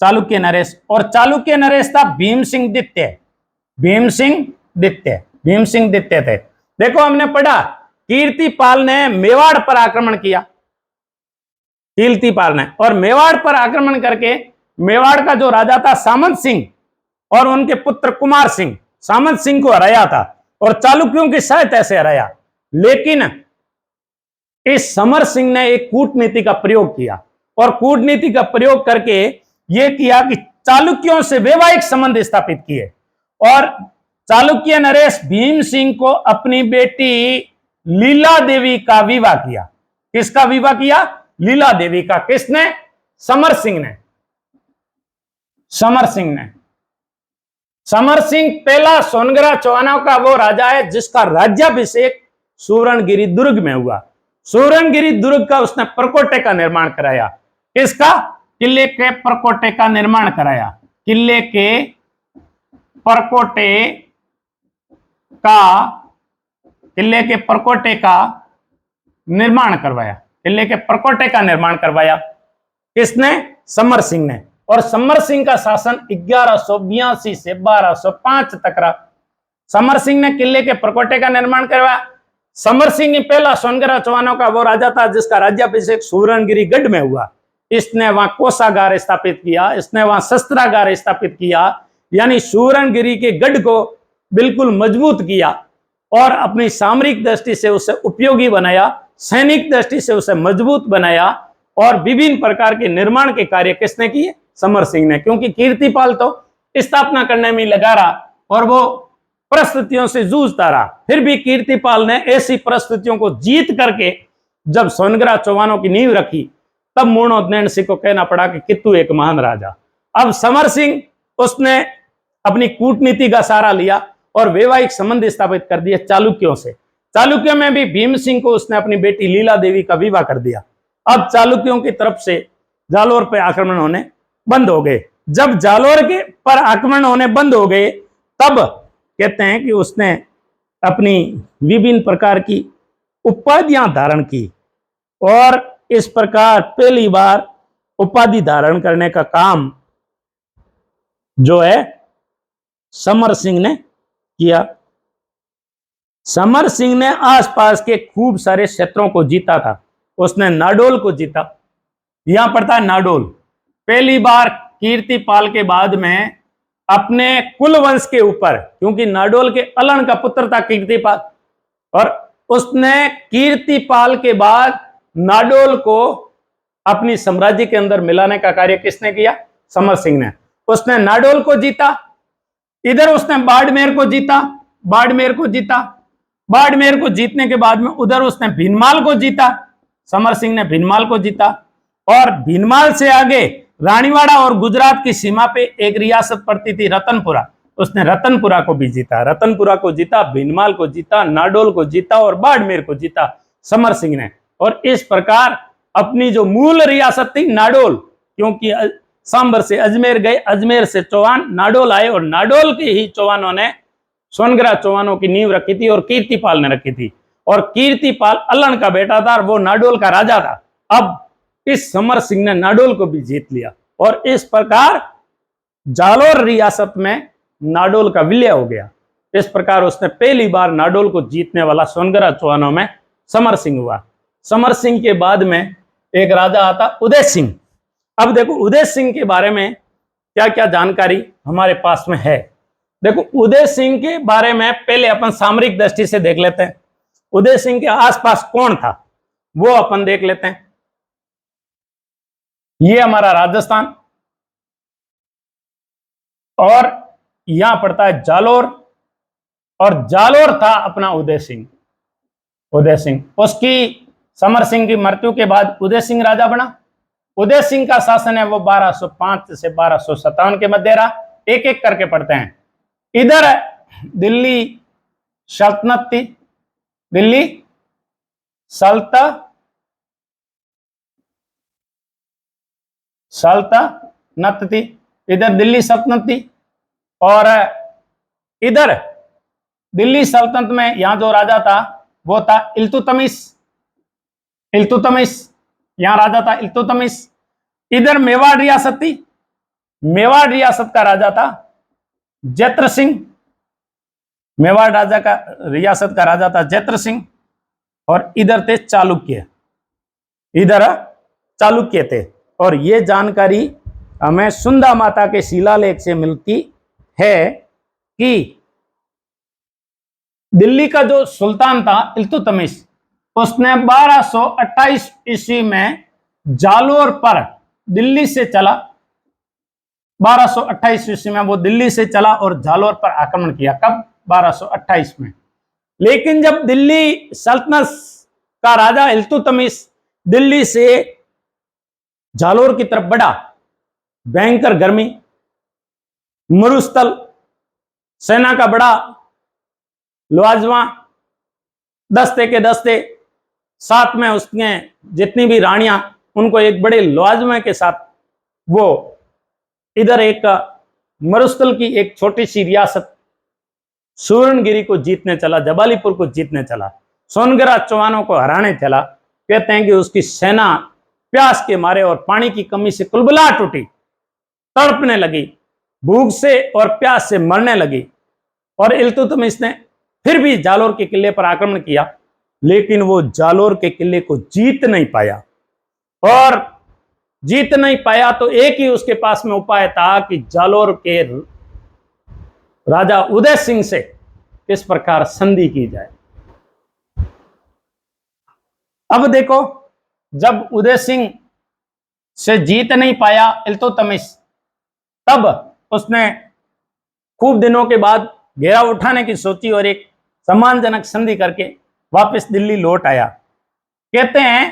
चालुक्य नरेश, और चालुक्य नरेश था भीम सिंह द्वितीय। भीम सिंह द्वितीय, भीम सिंह द्वितीय थे। देखो हमने पढ़ा कीर्तिपाल ने मेवाड़ पर आक्रमण किया, कीर्तिपाल ने, और मेवाड़ पर आक्रमण करके मेवाड़ का जो राजा था सामंत सिंह और उनके पुत्र कुमार सिंह, सामंत सिंह को हराया था और चालुक्यों की सहायता से हराया। लेकिन इस समर सिंह ने एक कूटनीति का प्रयोग किया और कूटनीति का प्रयोग करके यह किया कि चालुक्यों से वैवाहिक संबंध स्थापित किए और चालुक्य नरेश भीम सिंह को अपनी बेटी लीला देवी का विवाह किया। किसका विवाह किया? लीला देवी का। किसने? समर सिंह ने। समर सिंह ने। समर सिंह पहला सोनगरा चौहानों का वो राजा है जिसका राज्याभिषेक सूरणगिरी दुर्ग में हुआ। सूरणगिरी दुर्ग का उसने परकोटे का निर्माण कराया। किसका? किले के परकोटे का निर्माण कराया। किले के परकोटे का, किले के परकोटे का निर्माण करवाया। किले के परकोटे का निर्माण करवाया किसने? समर सिंह ने। और समर सिंह का शासन 1182 से 1205 तक रहा। समर सिंह ने किले के परकोटे का निर्माण करवाया। समर सिंह पहला सोनगरा चौहानों का वो राजा था जिसका राज्याभिषेक सूरणगिरी गढ़ में हुआ। इसने वहां कोषागार स्थापित किया, इसने वहां शस्त्रागार स्थापित किया, यानी सूरणगिरी के गढ़ को बिल्कुल मजबूत किया और अपनी सामरिक दृष्टि से उसे उपयोगी बनाया, सैनिक दृष्टि से उसे मजबूत बनाया और विभिन्न प्रकार के निर्माण के कार्य किसने किए? समर सिंह ने। क्योंकि कीर्तिपाल तो स्थापना करने में लगा रहा और वो परिस्थितियों से जूझता रहा, फिर भी कीर्तिपाल ने ऐसी परिस्थितियों को जीत करके जब सोनगरा चौहानों की नींव रखी तब मरणोदय सिंह को कहना पड़ा कि कित्तू एक महान राजा। अब समर सिंह उसने अपनी कूटनीति का सहारा लिया और वैवाहिक संबंध स्थापित कर दिए चालुक्यों से। चालुक्यों में भी भीम सिंह को उसने अपनी बेटी लीला देवी का विवाह कर दिया। अब चालुक्यों की तरफ से जालोर पर आक्रमण होने बंद हो गए। जब जालोर के पर आक्रमण होने बंद हो गए तब कहते हैं कि उसने अपनी विभिन्न प्रकार की उपाधियां धारण की और इस प्रकार पहली बार उपाधि धारण करने का काम जो है समर सिंह ने किया। समर सिंह ने आसपास के खूब सारे क्षेत्रों को जीता था। उसने नाडोल को जीता, यहां पड़ता है नाडोल। पहली बार कीर्तिपाल के बाद में अपने कुल वंश के ऊपर, क्योंकि नाडोल के अलण का पुत्र था कीर्तिपाल, और उसने कीर्तिपाल के बाद नाडोल को अपनी साम्राज्य के अंदर मिलाने का कार्य किसने किया? समर सिंह ने। उसने नाडोल को जीता, इधर उसने बाड़मेर को जीता, बाड़मेर को जीता, बाड़मेर को जीतने के बाद में उधर उसने भीनमाल को जीता। समर सिंह ने भीनमाल को जीता और भीनमाल से आगे रानीवाड़ा और गुजरात की सीमा पे एक रियासत पड़ती थी रतनपुरा, उसने रतनपुरा को भी जीता। रतनपुरा को जीता, भीनमाल को जीता, नाडोल को जीता और बाड़मेर को जीता समर सिंह ने। और इस प्रकार अपनी जो मूल रियासत थी नाडोल, क्योंकि सांबर से अजमेर गए, अजमेर से चौहान नाडोल आए और नाडोल के ही चौहानों ने सोनगरा चौहानों की नींव रखी थी और कीर्तिपाल ने रखी थी। और कीर्तिपाल अलण का बेटा था, वो नाडोल का राजा था। अब इस समर सिंह ने नाडोल को भी जीत लिया और इस प्रकार जालोर रियासत में नाडोल का विलय हो गया। इस प्रकार उसने पहली बार नाडोल को जीतने वाला सोनगरा चौहानों में समर सिंह हुआ। समर सिंह के बाद में एक राजा आता उदय सिंह। अब देखो उदय सिंह के बारे में क्या क्या जानकारी हमारे पास में है। देखो उदय सिंह के बारे में पहले अपन सामरिक दृष्टि से देख लेते हैं। उदय सिंह के आसपास कौन था वो अपन देख लेते हैं। ये हमारा राजस्थान और यहां पड़ता है जालोर, और जालोर था अपना उदय सिंह। उदय सिंह, उसकी समर सिंह की मृत्यु के बाद उदय सिंह राजा बना। उदय सिंह का शासन है वो 1205 से 1257 के मध्य रहा। एक एक करके पढ़ते हैं। इधर दिल्ली सल्तनत थी, दिल्ली सल्तनत थी, इधर दिल्ली सल्तनत थी। और इधर दिल्ली सल्तनत में यहां जो राजा था वो था इल्तुतमिश। इल्तुतमिश यहां राजा था इल्तुतमिश। इधर मेवाड़ रियासत थी, मेवाड़ रियासत का राजा था जत्र सिंह। मेवाड़ राजा का रियासत का राजा था जैत्र सिंह, और इधर थे चालुक्य, इधर चालुक्य थे। और ये जानकारी हमें सुंदा माता के शिलालेख से मिलती है कि दिल्ली का जो सुल्तान था इल्तुतमिश, उसने 1228 ईस्वी में जालोर पर दिल्ली से चला, 1228 ईस्वी में वो दिल्ली से चला और जालोर पर आक्रमण किया। कब? 1228 में। लेकिन जब दिल्ली सल्तनत का राजा इल्तुतमिश दिल्ली से जालोर की तरफ बढ़ा, भयंकर गर्मी, मरुस्थल, सेना का बड़ा लवाजमा, दस्ते के दस्ते, साथ में उसने जितनी भी रानियां, उनको एक बड़े लवाजमे के साथ वो इधर एक मरुस्थल की एक छोटी सी रियासत सुवर्णगिरी को जीतने चला, जबालीपुर को जीतने चला, सोनगरा चौहानों को हराने चला। कहते हैं कि उसकी सेना प्यास के मारे और पानी की कमी से कुलबुलाहट उठी, तड़पने लगी, भूख से और प्यास से मरने लगी। और इल्तुतमिश ने फिर भी जालोर के किले पर आक्रमण किया, लेकिन वो जालोर के किले को जीत नहीं पाया। और जीत नहीं पाया तो एक ही उसके पास में उपाय था कि जालोर के राजा उदय सिंह से किस प्रकार संधि की जाए। अब देखो, जब उदय सिंह से जीत नहीं पाया इल्तुतमिश, तब उसने खूब दिनों के बाद घेरा उठाने की सोची और एक सम्मानजनक संधि करके वापस दिल्ली लौट आया। कहते हैं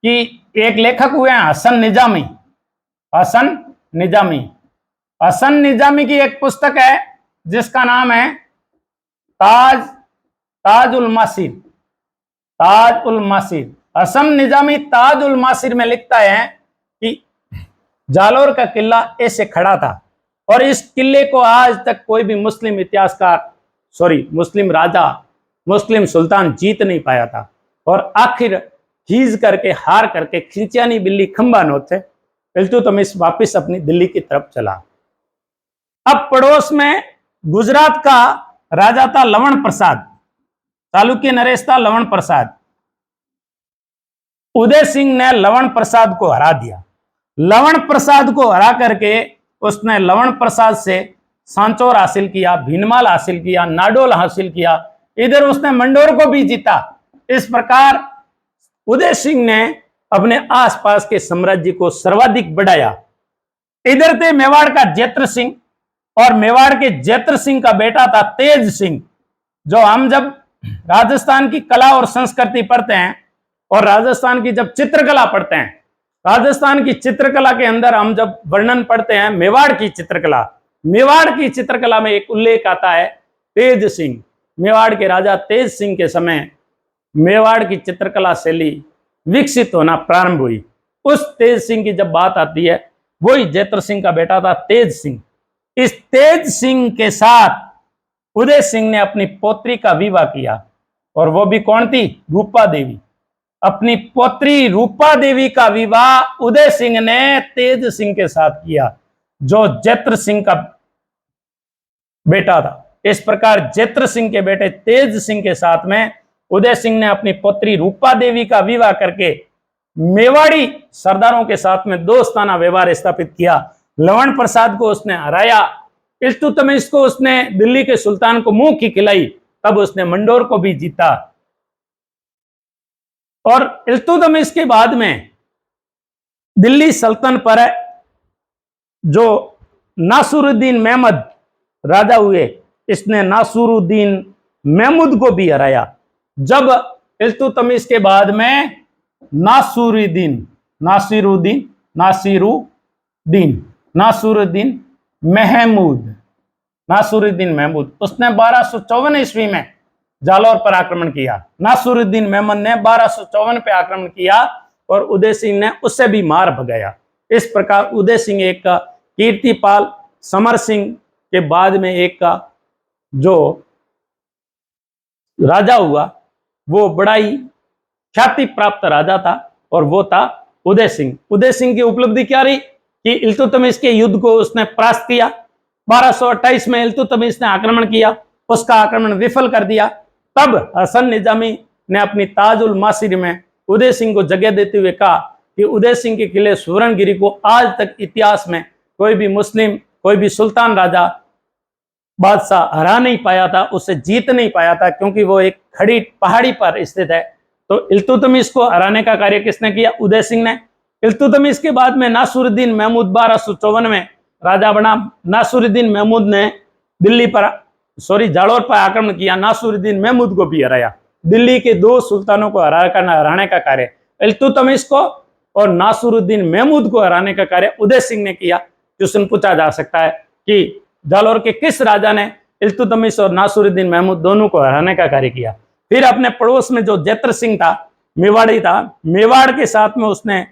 कि एक लेखक हुए हैं हसन निजामी, हसन निजामी, हसन निजामी की एक पुस्तक है जिसका नाम है ताज उल मासिर, ताज उल मासिर। हसन निजामी ताज उल मासिर में लिखता है कि जालोर का किला ऐसे खड़ा था और इस किले को आज तक कोई भी मुस्लिम इतिहासकार, मुस्लिम राजा, मुस्लिम सुल्तान जीत नहीं पाया था। और आखिर खींच करके, हार करके, खिंचानी बिल्ली खंबा नोचे, इल्तुतमिश वापिस अपनी दिल्ली की तरफ चला। अब पड़ोस में गुजरात का राजा था लवण प्रसाद, चालुक्य नरेश था लवण प्रसाद। उदय सिंह ने लवण प्रसाद को हरा दिया। लवण प्रसाद को हरा करके उसने लवण प्रसाद से सांचौर हासिल किया, भीनमाल हासिल किया, नाडोल हासिल किया, इधर उसने मंडोर को भी जीता। इस प्रकार उदय सिंह ने अपने आसपास के साम्राज्य को सर्वाधिक बढ़ाया। इधर थे मेवाड़ का जैत्र सिंह, और मेवाड़ के जैत्र सिंह का बेटा था तेज सिंह। जो हम जब राजस्थान की कला और संस्कृति पढ़ते हैं और राजस्थान की जब चित्रकला पढ़ते हैं, राजस्थान की चित्रकला के अंदर हम जब वर्णन पढ़ते हैं मेवाड़ की चित्रकला, मेवाड़ की चित्रकला में एक उल्लेख आता है तेज सिंह। मेवाड़ के राजा तेज सिंह के समय मेवाड़ की चित्रकला शैली विकसित होना प्रारंभ हुई। उस तेज सिंह की जब बात आती है, वही जैत्र सिंह का बेटा था तेज सिंह। इस तेज सिंह के साथ उदय सिंह ने अपनी पोत्री का विवाह किया, और वो भी कौन थी? रूपा देवी। अपनी पोत्री रूपा देवी का विवाह उदय सिंह ने तेज सिंह के साथ किया, जो जैत्र सिंह का बेटा था। इस प्रकार जैत्र सिंह के बेटे तेज सिंह के साथ में उदय सिंह ने अपनी पुत्री रूपा देवी का विवाह करके मेवाड़ी सरदारों के साथ में दोस्ताना व्यवहार स्थापित किया। लवण प्रसाद को उसने हराया, इल्तुतमिश को उसने दिल्ली के सुल्तान को मुंह की खिलाई, तब उसने मंडोर को भी जीता। और इल्तुतमिश के बाद में दिल्ली सल्तनत पर जो नासुरुद्दीन महमूद राजा हुए, इसने नासुरुद्दीन महमूद को भी हराया। जब इल्तुतमिश के बाद में नासुरुद्दीन महमूद उसने 1254 ईस्वी में जालौर पर आक्रमण किया। नासुरुद्दीन महमूद ने 1254 पे आक्रमण किया और उदय सिंह ने उससे भी मार भगाया। इस प्रकार उदय सिंह एक का, कीर्तिपाल समर सिंह के बाद में एक का जो राजा हुआ, वो बड़ा ही ख्याति प्राप्त राजा था, और वो था उदय सिंह। उदय सिंह की उपलब्धि क्या रही कि इल्तुतमिश के युद्ध को उसने परास्त किया। 1228 में इल्तुतमिश ने आक्रमण किया, उसका आक्रमण विफल कर दिया। तब हसन निजामी ने अपनी ताजुल मासिर में उदय सिंह को जगह देते हुए कहा कि उदय सिंह के किले सुवर्णगिरी को आज तक इतिहास में कोई भी मुस्लिम, कोई भी सुल्तान राजा बादशाह हरा नहीं पाया था, उससे जीत नहीं पाया था, क्योंकि वो एक खड़ी पहाड़ी पर स्थित है। तो इल्तुतमिश को हराने का कार्य किसने किया? उदय सिंह ने। इल्तुतमिश के बाद में नासुरुद्दीन महमूद 1254 में राजा बना। नासुरुद्दीन महमूद ने दिल्ली पर जालोर पर आक्रमण किया। नासुरुद्दीन महमूद को भी हराया। दिल्ली के दो सुल्तानों को हराने का कार्य इल्तुतमिश को और नासुरुद्दीन महमूद को हराने का कार्य उदय सिंह ने किया। क्वेश्चन पूछा जा सकता है कि जालोर के किस राजा ने इल्तुतमिश और नासुरुद्दीन महमूद दोनों को हराने का कार्य किया? फिर अपने पड़ोस में जो जैतर सिंह था, मेवाड़ी था, मेवाड़ के साथ में उसने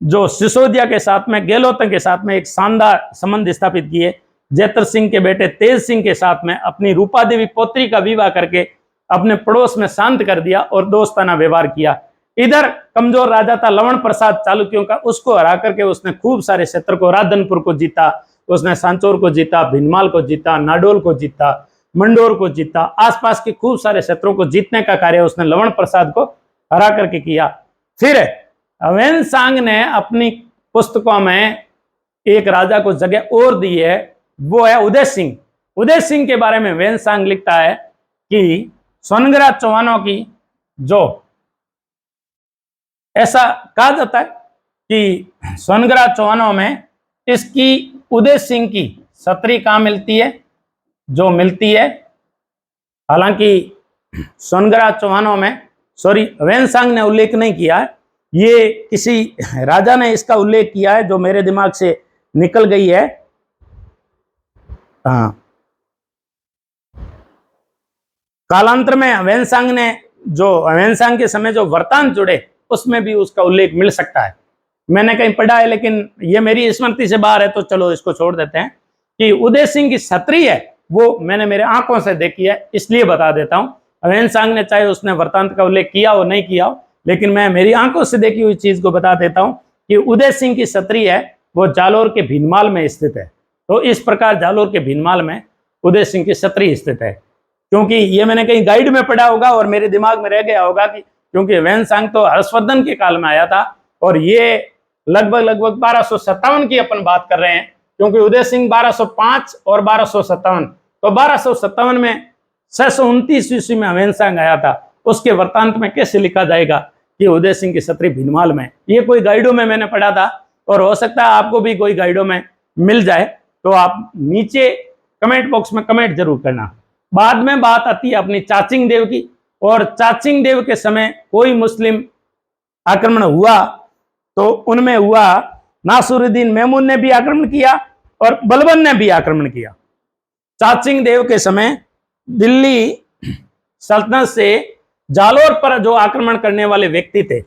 जो सिसोदिया के साथ में, गेलोतन के साथ में एक शानदार संबंध स्थापित किए। जैतर सिंह के बेटे तेज सिंह के साथ में अपनी रूपा देवी पौत्री का विवाह करके अपने पड़ोस में शांत कर दिया और दोस्ताना व्यवहार किया। इधर कमजोर राजा था लवण प्रसाद चालुक्यों का, उसको हरा करके उसने खूब सारे क्षेत्र को, राधनपुर को जीता, उसने सांचौर को जीता, भिनमाल को जीता, नाडोल को जीता, मंडोर को जीता, आसपास के खूब सारे क्षेत्रों को जीतने का कार्य उसने लवण प्रसाद को हरा करके किया। फिर ह्वेनसांग ने अपनी पुस्तकों में एक राजा को जगह और दी है, वो है उदय सिंह। उदय सिंह के बारे में ह्वेनसांग लिखता है कि सोनग्रा चौहानों की जो, ऐसा कहा जाता है कि सोनग्रा चौहानों में इसकी उदय सिंह की छतरी कहाँ मिलती है? जो मिलती है, हालांकि सोनग्रा चौहानों में, ह्वेनसांग ने उल्लेख नहीं किया है, ये किसी राजा ने इसका उल्लेख किया है जो मेरे दिमाग से निकल गई है। हाँ, कालांतर में ह्वेनसांग के समय जो वृत्तांत जुड़े उसमें भी उसका उल्लेख मिल सकता है। मैंने कहीं पढ़ा है, लेकिन ये मेरी स्मृति से बाहर है, तो चलो इसको छोड़ देते हैं। कि उदय सिंह की छतरी है वो मैंने मेरे आंखों से देखी है, इसलिए बता देता हूँ। ह्वेनसांग ने चाहे उसने वृत्तांत का उल्लेख किया हो नहीं किया हो, लेकिन मैं मेरी आंखों से देखी हुई चीज को बता देता हूँ कि उदय सिंह की छतरी है वो जालोर के भिनमाल में स्थित है। तो इस प्रकार जालोर के भिनमाल में उदय सिंह की छतरी स्थित है। क्योंकि ये मैंने कहीं गाइड में पढ़ा होगा और मेरे दिमाग में रह गया होगा कि क्योंकि ह्वेनसांग तो हर्षवर्धन के काल में आया था और ये लगभग 1257 की अपन बात कर रहे हैं, क्योंकि उदय सिंह 1205 और 1257, तो 1257 में 629 ईस्वी में ह्वेनसांग आया था। उसके वृत्तांत में कैसे लिखा जाएगा कि उदय सिंह की छतरी भिनमाल में? ये कोई गाइडों में मैंने पढ़ा था और हो सकता है आपको भी कोई गाइडों में मिल जाए, तो आप नीचे कमेंट बॉक्स में कमेंट जरूर करना। बाद में बात आती है अपनी चाचिंग देव की, और चाचिंग देव के समय कोई मुस्लिम आक्रमण हुआ तो उनमें हुआ नासुरुद्दीन महमूद ने भी आक्रमण किया और बलबन ने भी आक्रमण किया। चाचिंग देव के समय दिल्ली सल्तनत से जालोर पर जो आक्रमण करने वाले व्यक्ति थे,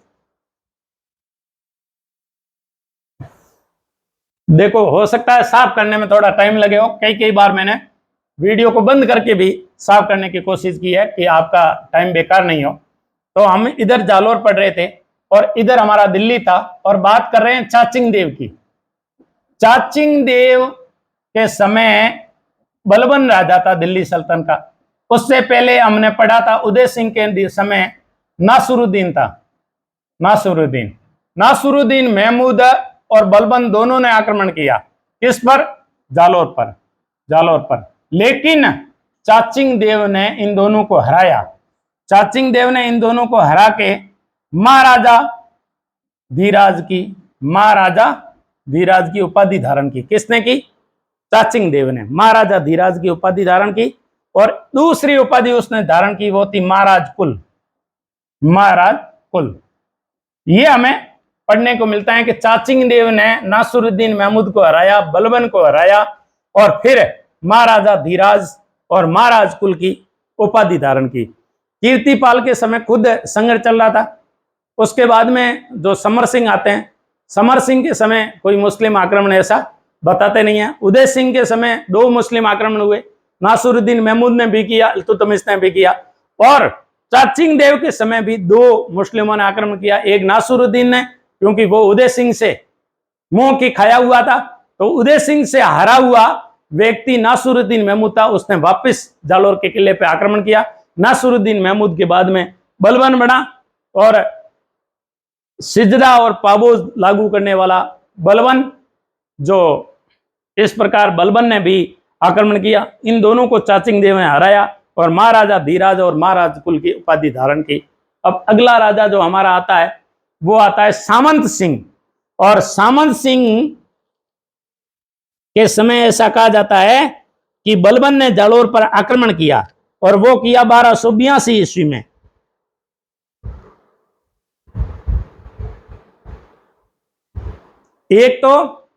देखो हो सकता है साफ करने में थोड़ा टाइम लगे हो, कई बार मैंने वीडियो को बंद करके भी साफ करने की कोशिश की है कि आपका टाइम बेकार नहीं हो। तो हम इधर जालोर पढ़ रहे थे और इधर हमारा दिल्ली था, और बात कर रहे हैं चाचिंग देव की। चाचिंग देव के समय बलबन राजा था दिल्ली सल्तनत का। उससे पहले हमने पढ़ा था उदय सिंह के समय नासुरुद्दीन था। नासुरुद्दीन महमूद और बलबन दोनों ने आक्रमण किया। किस पर? जालोर पर। लेकिन चाचिंग देव ने इन दोनों को हराया। चाचिंग देव ने इन दोनों को हरा के महाराजा धीराज की उपाधि धारण की। किसने की? चाचिंग देव ने महाराजा धीराज की उपाधि धारण की, और दूसरी उपाधि उसने धारण की वो थी महाराज कुल। ये हमें पढ़ने को मिलता है कि चाचिंग देव ने नासुरुद्दीन महमूद को हराया, बलबन को हराया, और फिर महाराजा धीराज और महाराज कुल की उपाधि धारण की। कीर्तिपाल के समय खुद संघर्ष चल रहा था। उसके बाद में जो समर सिंह आते हैं, समर सिंह के समय कोई मुस्लिम आक्रमण ऐसा बताते नहीं है। उदय सिंह के समय 2 मुस्लिम आक्रमण हुए, नासुरुद्दीन महमूद ने भी किया, इल्तुतमिश ने भी किया, और चाचिंग देव के समय भी 2 मुस्लिमों ने आक्रमण किया। एक नासुरुद्दीन ने, क्योंकि वो उदय सिंह से मोह की खाया हुआ था, तो उदय सिंह से हारा हुआ व्यक्ति नासुरुद्दीन महमूद था, उसने वापस जालोर के किले पे आक्रमण किया। नासुरुद्दीन महमूद के बाद में बलबन बना और सिजदा और पाबोज लागू करने वाला बलबन, जो इस प्रकार बलबन ने भी आक्रमण किया। इन दोनों को चाचिंग देव ने हराया और महाराजा धीराज और महाराज कुल की उपाधि धारण की। अब अगला राजा जो हमारा आता है वो आता है सामंत सिंह। और सामंत सिंह के समय ऐसा कहा जाता है कि बलबन ने जालोर पर आक्रमण किया और वो किया 1282 ईस्वी में। एक तो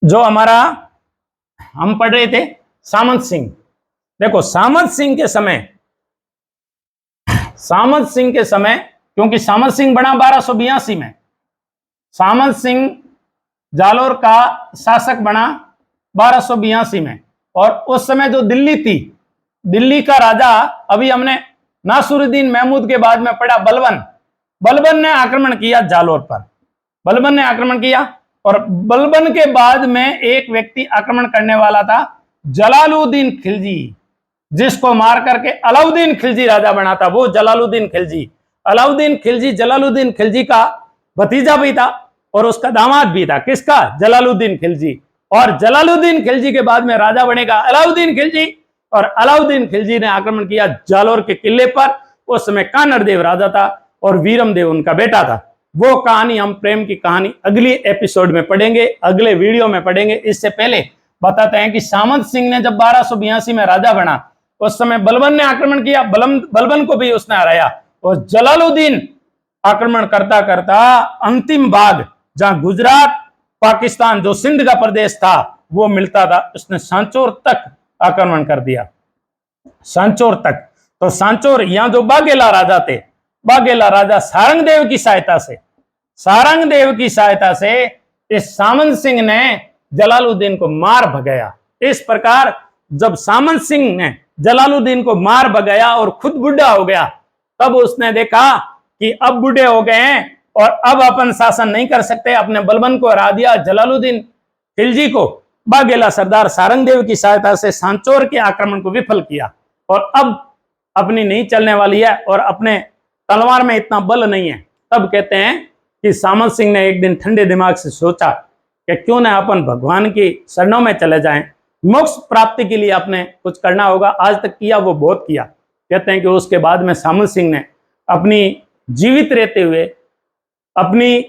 जो हमारा हम पढ़ रहे थे सामंत सिंह, देखो सामंत सिंह के समय क्योंकि सामंत सिंह बना 1282 में, सामंत सिंह जालोर का शासक बना 1282 में। और उस समय जो दिल्ली थी, दिल्ली का राजा अभी हमने नासुरुद्दीन महमूद के बाद में पढ़ा बलबन ने आक्रमण किया जालोर पर। बलबन ने आक्रमण किया और बलबन के बाद में एक व्यक्ति आक्रमण करने वाला था जलालुद्दीन खिलजी, जिसको मार करके अलाउद्दीन खिलजी राजा बना था। वो जलालुद्दीन खिलजी जलालुद्दीन खिलजी का भतीजा भी था और उसका दामाद भी था। किसका? जलालुद्दीन खिलजी। और जलालुद्दीन खिलजी के बाद में राजा बनेगा अलाउद्दीन खिलजी। और अलाउद्दीन खिलजी ने आक्रमण किया जालोर के किले पर। उस समय कानड़ देव राजा था और वीरम देव उनका बेटा था। वो कहानी हम प्रेम की कहानी अगली एपिसोड में पढ़ेंगे, अगले वीडियो में पढ़ेंगे। इससे पहले बताते हैं कि सामंत सिंह ने जब 1282 में राजा बना उस समय बलबन ने आक्रमण किया, बलबन को भी उसने हराया। और जलालुद्दीन आक्रमण करता करता अंतिम भाग जहां गुजरात पाकिस्तान जो सिंध का प्रदेश था वो मिलता था, उसने सांचौर तक आक्रमण कर दिया, सांचौर तक। तो सांचौर यहां जो बाघेला राजा थे, बाघेला राजा सारंगदेव की सहायता से इस सामंत सिंह ने जलालुद्दीन को मार भगाया। इस प्रकार जब सामंत सिंह ने जलालुद्दीन को मार भगाया और खुद बुढ़ा हो गया, तब उसने देखा कि अब बूढ़े हो गए हैं और अब अपन शासन नहीं कर सकते, अपने बलबन को हरा दिया। जलालुद्दीन खिलजी को बाघेला सरदार सारंगदेव की सहायता से सांचौर के आक्रमण को विफल किया और अब अपनी नहीं चलने वाली है और अपने तलवार में इतना बल नहीं है। तब कहते हैं कि सामंत सिंह ने एक दिन ठंडे दिमाग से सोचा कि क्यों ना अपन भगवान की शरणों में चले जाएं, मोक्ष प्राप्ति के लिए अपने कुछ करना होगा। आज तक किया वो बहुत किया। कहते हैं कि उसके बाद में सामंत सिंह ने अपनी जीवित रहते हुए अपनी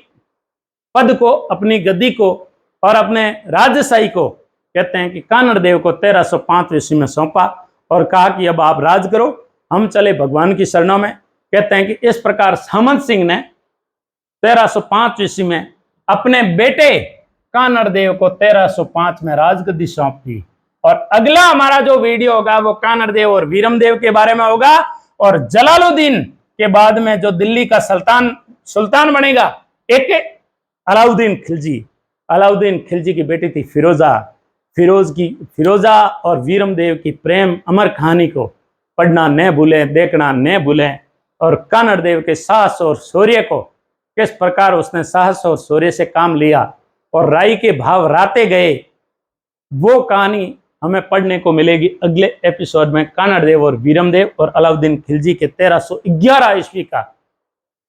पद को, अपनी गद्दी को और अपने राजशाही को, कहते हैं कि कानड़ देव को 1305 ईस्वी में सौंपा और कहा कि अब आप राज करो, हम चले भगवान की शरणों में। कहते हैं कि इस प्रकार सामंत सिंह ने 1305 ईस्वी में अपने बेटे कानड़ देव को 1305 में राजगद्दी सौंप दी। और अगला हमारा जो वीडियो होगा वो कानड़ देव और वीरम देव के बारे में होगा। और जलालुद्दीन के बाद में जो दिल्ली का सुल्तान बनेगा एक अलाउद्दीन खिलजी की बेटी थी फिरोजा। और वीरम देव की प्रेम अमर कहानी को पढ़ना न भूलें, देखना न भूलें। और कानड़ देव के साहस और शौर्य को, किस प्रकार उसने साहस और शौर्य से काम लिया और राई के भाव राते गए, वो कहानी हमें पढ़ने को मिलेगी अगले एपिसोड में। कानड़ देव और वीरम देव और अलाउद्दीन खिलजी के 1311 ईस्वी का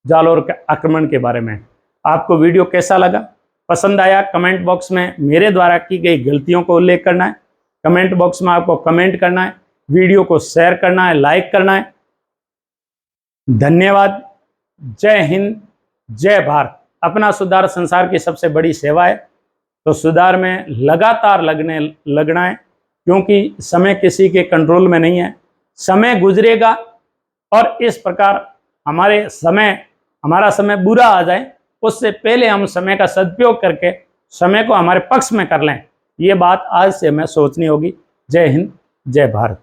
जालोर के आक्रमण के बारे में। आपको वीडियो कैसा लगा? पसंद आया? कमेंट बॉक्स में मेरे द्वारा की गई गलतियों को उल्लेख करना है। कमेंट बॉक्स में आपको कमेंट करना है, वीडियो को शेयर करना है, लाइक करना है। धन्यवाद। जय हिंद, जय भारत। अपना सुधार संसार की सबसे बड़ी सेवा है, तो सुधार में लगातार लगना है, क्योंकि समय किसी के कंट्रोल में नहीं है। समय गुजरेगा और इस प्रकार हमारा समय बुरा आ जाए, उससे पहले हम समय का सदुपयोग करके समय को हमारे पक्ष में कर लें। ये बात आज से हमें सोचनी होगी। जय हिंद, जय भारत।